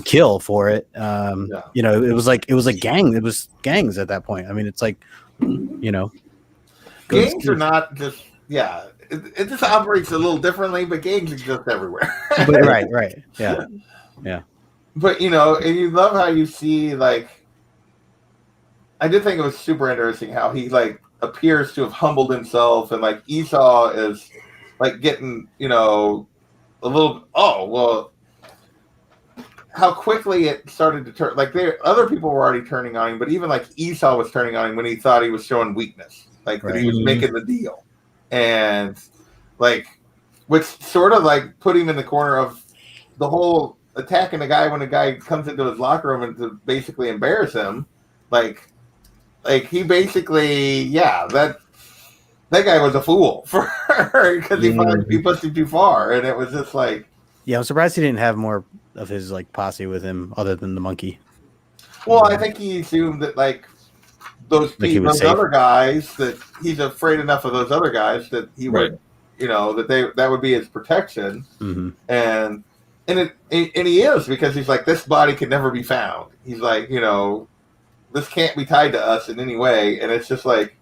kill for it. It was like gang. It was gangs at that point. I mean, it's like, gangs are not just it just operates a little differently, but gangs exist everywhere. right, yeah. But and you love how you see like. I did think it was super interesting how he like appears to have humbled himself, and like Esau is like getting a little how quickly it started to turn. Like other people were already turning on him, but even like Esau was turning on him when he thought he was showing weakness, like that he was making the deal, and like which sort of like put him in the corner of the whole attacking the guy when the guy comes into his locker room and to basically embarrass him, like he basically, that guy was a fool for because he pushed him too far, and it was just like, I'm surprised he didn't have more of his like posse with him other than the monkey. Well, I think he assumed that like those other guys, that he's afraid enough of those other guys that he would, that would be his protection, and he is, because he's like, this body can never be found. He's like, this can't be tied to us in any way. And it's just like,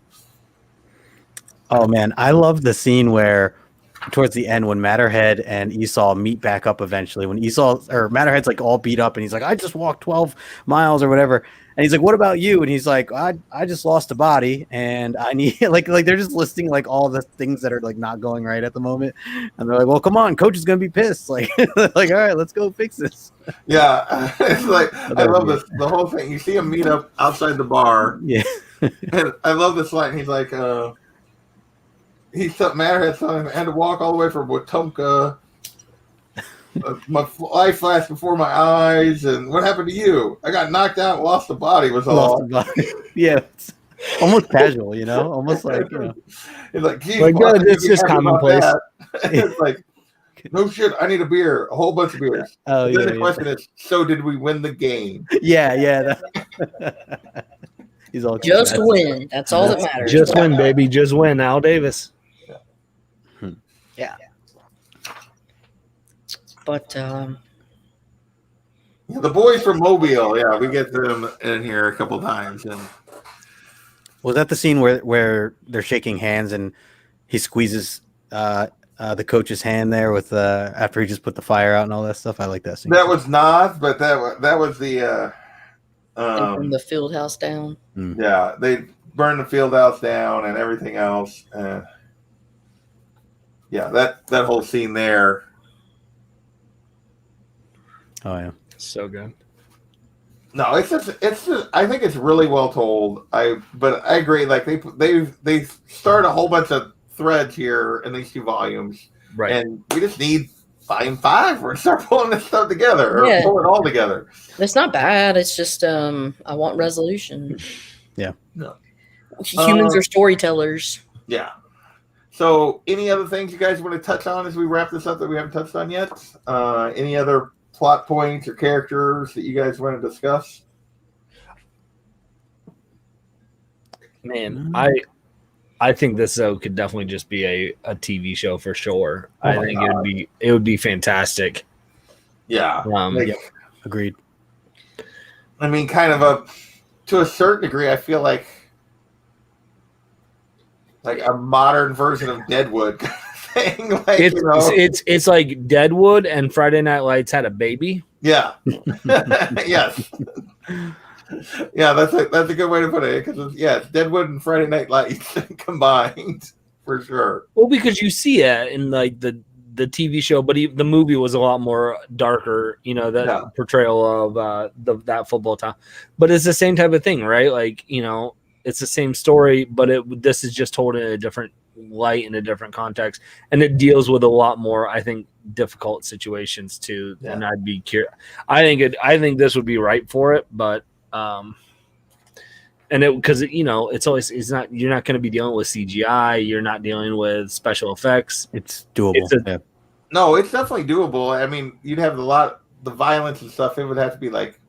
oh man, I love the scene where towards the end when Matterhead and Esau meet back up eventually, when Matterhead's like all beat up and he's like, I just walked 12 miles or whatever. And he's like, what about you? And he's like, I just lost a body and I need like they're just listing like all the things that are like not going right at the moment. And they're like, well, come on, coach is going to be pissed. Like, like, all right, let's go fix this. Yeah. It's like, I love this, the whole thing. You see him meet up outside the bar. Yeah. And I love this line. He's like, Matterhead telling him, I had to walk all the way from Wetumpka. My life flashed before my eyes, and what happened to you? I got knocked out and lost the body, was all. Yeah, it's almost casual, almost like, It's like, geez, it's just commonplace. It's like, no shit, I need a beer, a whole bunch of beers. Oh, then the question is, so did we win the game? Yeah. He's all just win. That's all that matters. Just win, baby. Just win. Al Davis. Yeah. But the boys from Mobile, we get them in here a couple times. And was that the scene where they're shaking hands and he squeezes the coach's hand there with after he just put the fire out and all that stuff? I like that scene. That was not, but that was the burn the field house down. Yeah, they burned the field house down and everything else. That whole scene there. Oh yeah, so good. No, it's just I think it's really well told. But I agree. Like they start a whole bunch of threads here in these 2 volumes, right? And we just need volume 5 where we start pulling this stuff together or pull it all together. It's not bad. It's just I want resolution. Yeah. No. Humans are storytellers. Yeah. So, any other things you guys want to touch on as we wrap this up that we haven't touched on yet? Any other plot points or characters that you guys want to discuss? Man, I think this could definitely just be a TV show for sure. I think it would be fantastic. Yeah. Agreed. I mean, kind of to a certain degree, I feel like a modern version of Deadwood kind of thing. Like, it's like Deadwood and Friday Night Lights had a baby. Yeah. Yes. Yeah, that's a good way to put it. Because it's Deadwood and Friday Night Lights combined. for sure. Well, because you see it in like the TV show, but the movie was a lot more darker, that portrayal of that football time. But it's the same type of thing, right? Like, it's the same story, but this is just told in a different light, in a different context, and it deals with a lot more, I think, difficult situations too. Yeah. And I'd be curious. I think this would be right for it, but and because you're not going to be dealing with CGI, you're not dealing with special effects. It's doable. No, it's definitely doable. I mean, you'd have the violence and stuff. It would have to be like,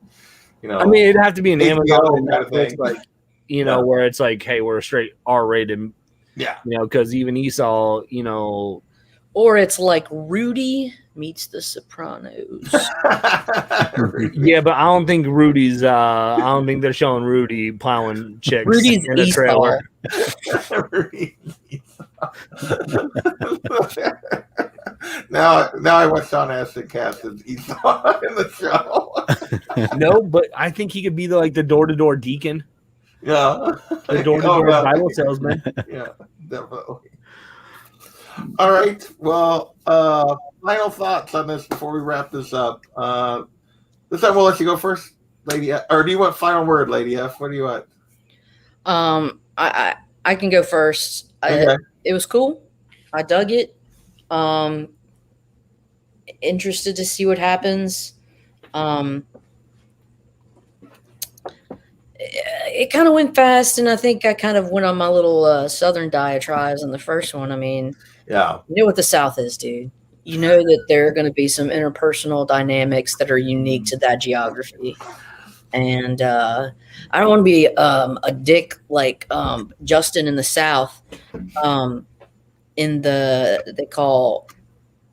I mean, it'd have to be an Amazon kind of thing, like, where it's like, hey, we're a straight R-rated. Yeah. Because even Esau, or it's like Rudy meets The Sopranos. Yeah, but I don't think Rudy's. I don't think they're showing Rudy plowing chicks Rudy's in a trailer. Now I want Sean Astin cast as Esau in the show. No, but I think he could be the door-to-door deacon. Yeah, the door-to-door Bible salesman. Yeah, definitely. All right. Well, final thoughts on this before we wrap this up. This time we'll let you go first, Lady F. Or do you want final word, Lady F? What do you want? I can go first. Okay. It was cool. I dug it. Interested to see what happens. It kind of went fast, and I think I kind of went on my little Southern diatribes in the first one. I mean, yeah, you know what the South is, dude. You know that there are going to be some interpersonal dynamics that are unique to that geography. And I don't want to be a dick like Justin in the South. They call,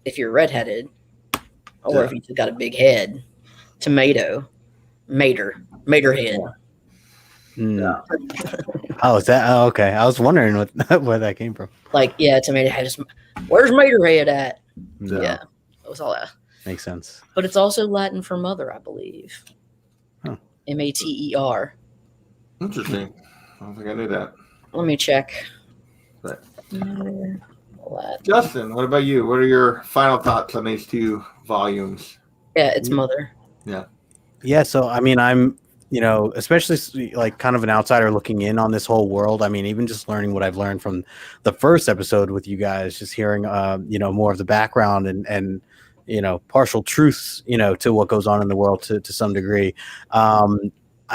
if you're redheaded or if you've got a big head, mater head. Yeah. Oh, is that? Oh, okay. I was wondering where that came from. Like, yeah, tomato head. Where's Materhead at? No. Yeah, it was all that. Makes sense. But it's also Latin for mother, I believe. Huh. Mater. Interesting. I don't think I knew that. Let me check. Right. Justin, what about you? What are your final thoughts on these two volumes? Yeah, it's mother. Yeah. Yeah. So, I mean, I'm, especially like kind of an outsider looking in on this whole world. I mean, even just learning what I've learned from the first episode with you guys, just hearing, more of the background and partial truths, to what goes on in the world to some degree. I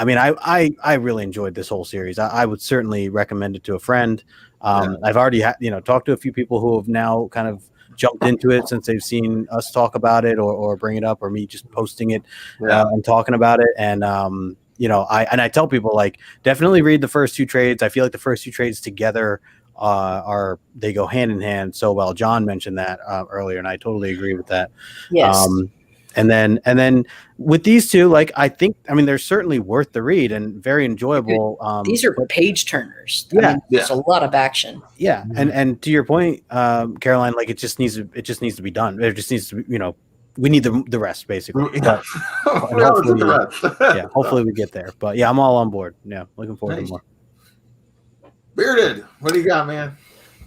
mean, I really enjoyed this whole series. I would certainly recommend it to a friend. I've already talked to a few people who have now kind of jumped into it since they've seen us talk about it or bring it up, or me just posting it and talking about it. And, I tell people, like, definitely read the first two trades. I feel like the first two trades together they go hand in hand so well. John mentioned that earlier, and I totally agree with that. Yes. And then with these two, like, they're certainly worth the read and very enjoyable. These are page turners. There's a lot of action. Yeah. Mm-hmm. And to your point, Caroline, like, it just needs to be done. It just needs to be, we need the rest, basically. Yeah. Hopefully we get there. But yeah, I'm all on board. Yeah, looking forward to more. Bearded, what do you got, man?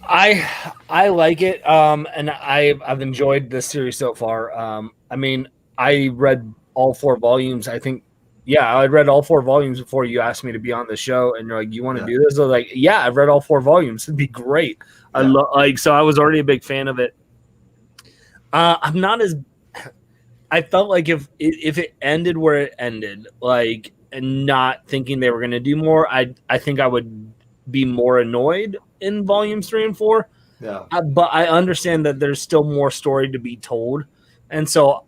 I like it, and I've enjoyed this series so far. I mean, I read all 4 volumes. I think, I read all 4 volumes before you asked me to be on the show, and you're like, "You want to do this?" I was like, "Yeah, I've read all 4 volumes. It'd be great." Yeah. So I was already a big fan of it. I'm not as. I felt like if it ended where it ended, like, and not thinking they were going to do more, I think I would be more annoyed in volumes 3 and 4. Yeah. But I understand that there's still more story to be told. And so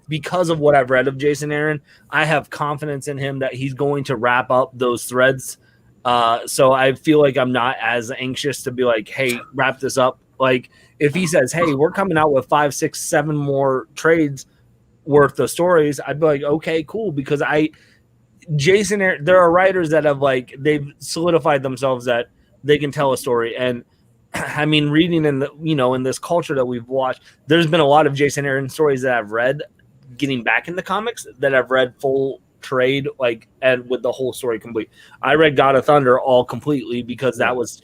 because of what I've read of Jason Aaron, I have confidence in him that he's going to wrap up those threads. So I feel like I'm not as anxious to be like, hey, wrap this up. Like, if he says, hey, we're coming out with 5, 6, 7 more trades worth of stories, I'd be like, okay, cool. Because Jason Aaron, there are writers that have, like, they've solidified themselves that they can tell a story. And I mean, reading in this culture that we've watched, there's been a lot of Jason Aaron stories that I've read getting back in the comics that I've read full trade and with the whole story complete. I read God of Thunder all completely because that was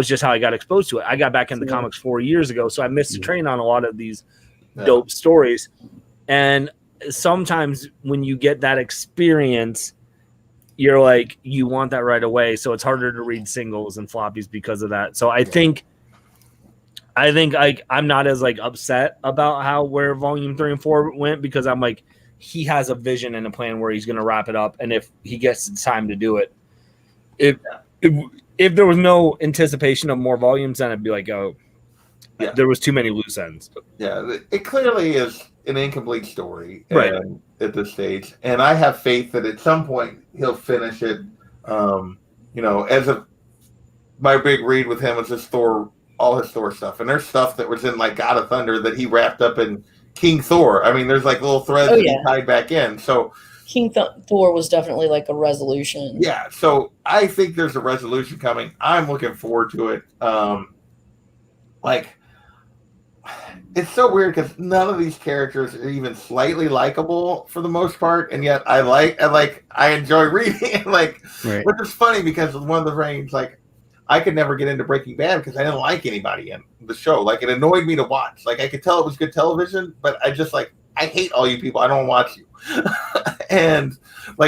just how I got exposed to it. I got back into comics 4 years ago, so I missed the train on a lot of these dope stories. And sometimes when you get that experience, you're like, you want that right away. So it's harder to read singles and floppies because of that. So I think I'm not as upset about where volume 3 and 4 went, because I'm like, he has a vision and a plan where he's going to wrap it up. And if he gets the time to do it, if there was no anticipation of more volumes, then I'd be like, oh, there was too many loose ends. Yeah, it clearly is an incomplete story, right, at this stage, and I have faith that at some point he'll finish it. My big read with him was just all his Thor stuff, and there's stuff that was in God of Thunder that he wrapped up in King Thor. I mean, there's little threads that he tied back in. So King Thor was definitely a resolution. Yeah, so I think there's a resolution coming. I'm looking forward to it. It's so weird because none of these characters are even slightly likable for the most part, and yet I enjoy reading. Right. Which is funny because one of the things I could never get into Breaking Bad because I didn't like anybody in the show. It annoyed me to watch. I could tell it was good television, but I just I hate all you people. I don't watch you. And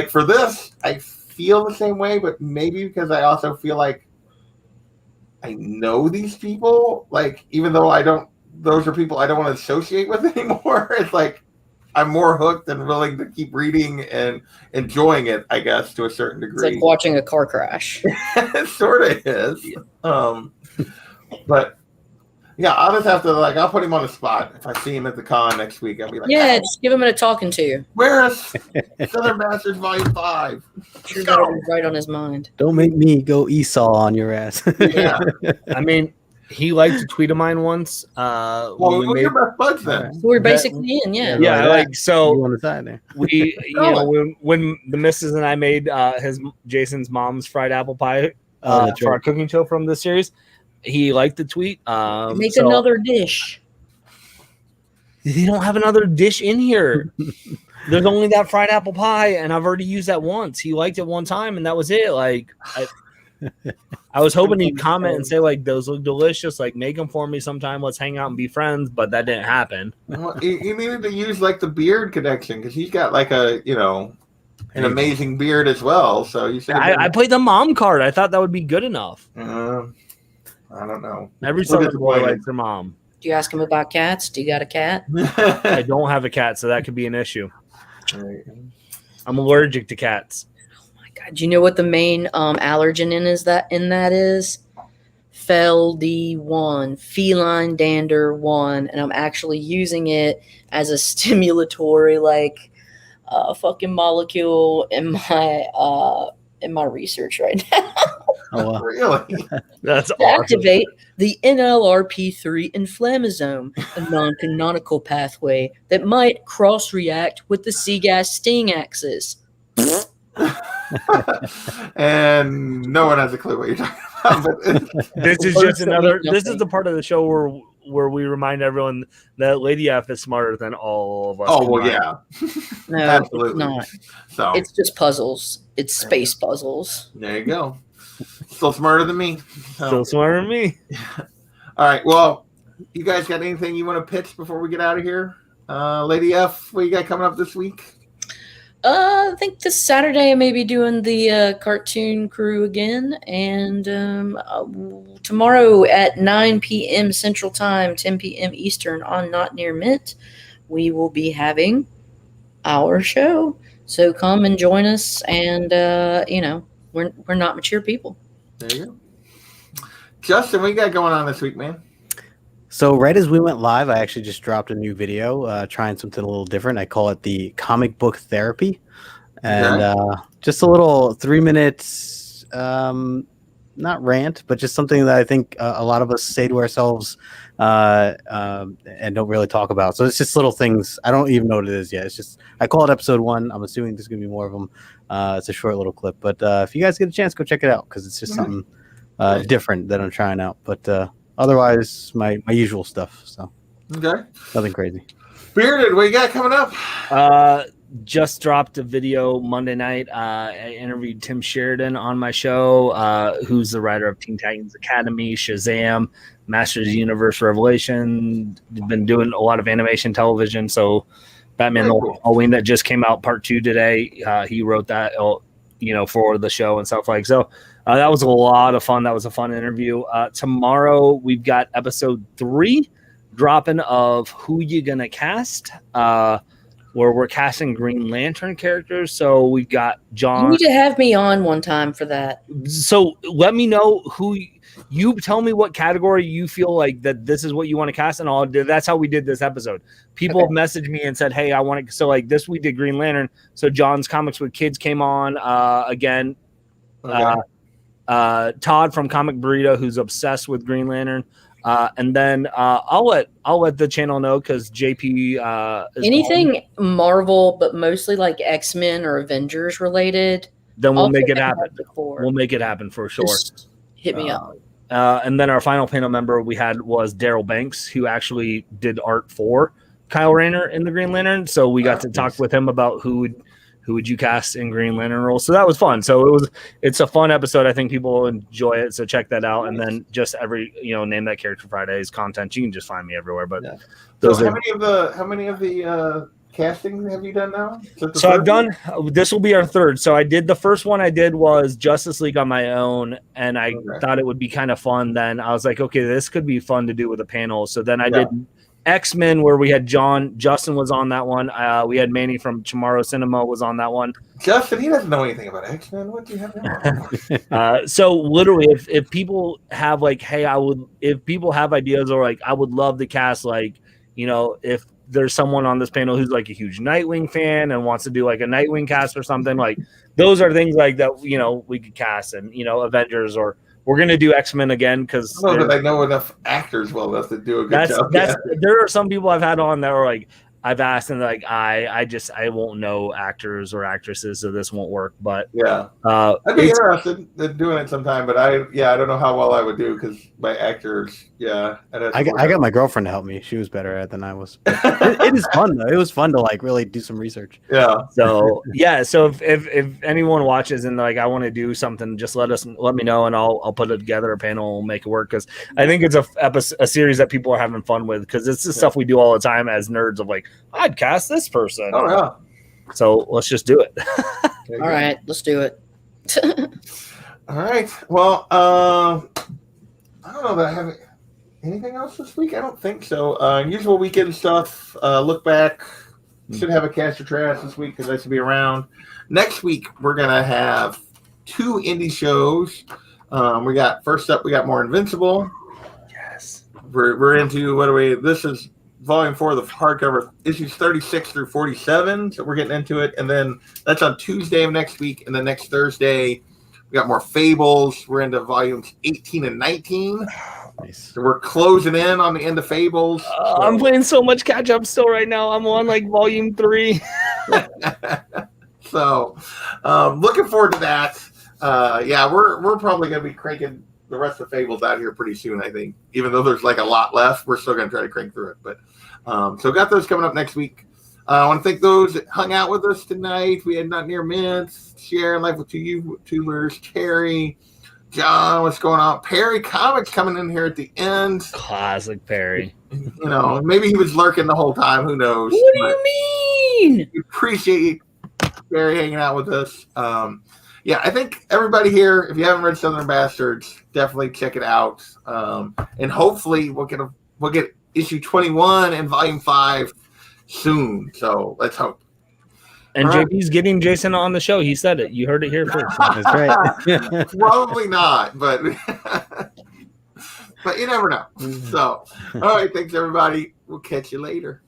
for this, I feel the same way, but maybe because I also feel I know these people. Even though those are people I don't want to associate with anymore. It's I'm more hooked and willing to keep reading and enjoying it, I guess, to a certain degree. It's like watching a car crash. It sort of is. But yeah, I'll just have to I'll put him on the spot. If I see him at the con next week, I'll be like, yeah, just give him a talking to. Where's Southern Bastards Volume 5? Sure, that was right on his mind. Don't make me go Esau on your ass. Yeah. I mean, he liked to tweet of mine once. You're best buds then. So we're basically in, yeah. Yeah, so you on the side there. We, when the missus and I made Jason's mom's fried apple pie for our cooking show from this series, he liked the tweet. Make another dish. They don't have another dish in here. There's only that fried apple pie, and I've already used that once. He liked it one time, and that was it. I was hoping he'd comment and say those look delicious. Make them for me sometime. Let's hang out and be friends. But that didn't happen. Well, you needed to use the beard connection because he's got an amazing beard as well. So you should. I played the mom card. I thought that would be good enough. I don't know. Every summer boy likes their mom. Do you ask him about cats? Do you got a cat? I don't have a cat, so that could be an issue. I'm allergic to cats. God, do you know what the main allergen is? FeLD1, feline dander 1, and I'm actually using it as a stimulatory fucking molecule in my research right now. Oh, wow. Really? That's to activate the NLRP3 inflammasome, a non-canonical pathway that might cross-react with the C-gas sting axis. And no one has a clue what you're talking about. This is just another. This is the part of the show where we remind everyone that Lady F is smarter than all of us. Oh well, yeah. No, absolutely it's not. So it's just puzzles. It's space puzzles. There you go. Still smarter than me. Still smarter than me. All right. Well, you guys got anything you want to pitch before we get out of here? Lady F, what you got coming up this week? I think this Saturday I may be doing the cartoon crew again, and tomorrow at 9 p.m. Central Time, 10 p.m. Eastern on Not Near Mint, we will be having our show. So come and join us, and we're not mature people. There you go. Justin, what you got going on this week, man? So right as we went live, I actually just dropped a new video trying something a little different. I call it the comic book therapy. And just a little 3 minutes, not rant, but just something that I think a lot of us say to ourselves and don't really talk about. So it's just little things. I don't even know what it is yet. It's just, I call it episode 1. I'm assuming there's going to be more of them. It's a short little clip. But if you guys get a chance, go check it out because it's just something different that I'm trying out. But otherwise, my usual stuff. So okay, nothing crazy. Bearded, what you got coming up? just dropped a video Monday night. I interviewed Tim Sheridan on my show, who's the writer of Teen Titans Academy, Shazam, Masters of the Universe Revelation. Been doing a lot of animation television. So Batman Halloween that just came out part 2 today. He wrote that, for the show and stuff like so. That was a lot of fun. That was a fun interview. Tomorrow we've got episode 3 dropping of Who You Gonna Cast, where we're casting Green Lantern characters. So we've got John. You need to have me on one time for that. So let me know who you tell me what category you feel like that this is what you want to cast, and all. That's how we did this episode. People have messaged me and said, "Hey, I want to." So like this, we did Green Lantern. So John's Comics with Kids came on again. Okay. Todd from Comic Burrito, who's obsessed with Green Lantern. And then I'll let the channel know because JP is anything Marvel, but mostly like X-Men or Avengers related. Then we'll make it happen. We'll make it happen for sure. Just hit me up. And then our final panel member we had was Daryl Banks, who actually did art for Kyle Rayner in the Green Lantern. So we got to talk with him about who would you cast in Green Lantern role. So that was fun. So it's a fun episode. I think people will enjoy it. So check that out. And then just every, Name That Character Fridays content. You can just find me everywhere. But how many of the casting have you done now? So I've done, this will be our 3rd. So I did the first one I did was Justice League on my own. And I thought it would be kind of fun. Then I was like, okay, this could be fun to do with a panel. So then I did X-Men, where we had Justin was on that one. We had Manny from Tomorrow Cinema was on that one. Justin, he doesn't know anything about X-Men. What do you have him on? So literally, if people have like, hey, if people have ideas or like, I would love to cast like, if there's someone on this panel who's like a huge Nightwing fan and wants to do like a Nightwing cast or something, like those are things like that, we could cast, and Avengers, or we're going to do X-Men again because I know enough actors well enough to do a good job. There are some people I've had on that are like, I've asked and like, I won't know actors or actresses, so this won't work. But I'd be interested in doing it sometime. But I don't know how well I would do because my actors, I got my girlfriend to help me. She was better at it than I was. It is fun though. It was fun to like really do some research. Yeah. So So if anyone watches and like I want to do something, just let me know and I'll put it together a panel and make it work because I think it's a series that people are having fun with because it's the stuff we do all the time as nerds of like. I'd cast this person. Oh yeah. So let's just do it. All right, let's do it. All right. Well, I don't know that I have anything else this week. I don't think so. Usual weekend stuff. Look back. Should have a cast or trash this week because I should be around. Next week we're gonna have 2 indie shows. First up we got more Invincible. Yes. We're into this is Volume 4 of the hardcover, issues 36 through 47. So we're getting into it. And then that's on Tuesday of next week. And then next Thursday, we got more Fables. We're into volumes 18 and 19. Nice. So we're closing in on the end of Fables. I'm playing so much catch up still right now. I'm on like volume 3. So looking forward to that. We're probably going to be cranking the rest of Fables out here pretty soon, I think. Even though there's like a lot left, we're still going to try to crank through it. But so got those coming up next week. I want to thank those that hung out with us tonight. We had Not Near Mints, Sharon, Life with Two YouTubers, Terry, John, what's going on? Perry Comics coming in here at the end. Classic Perry. Maybe he was lurking the whole time. Who knows? What do you mean? We appreciate Perry hanging out with us. I think everybody here, if you haven't read Southern Bastards, definitely check it out. And hopefully we'll get issue 21 and volume 5 soon. So let's hope. And JP's getting Jason on the show. He said it. You heard it here first. That's right. Probably not, but but you never know. So, all right. Thanks, everybody. We'll catch you later.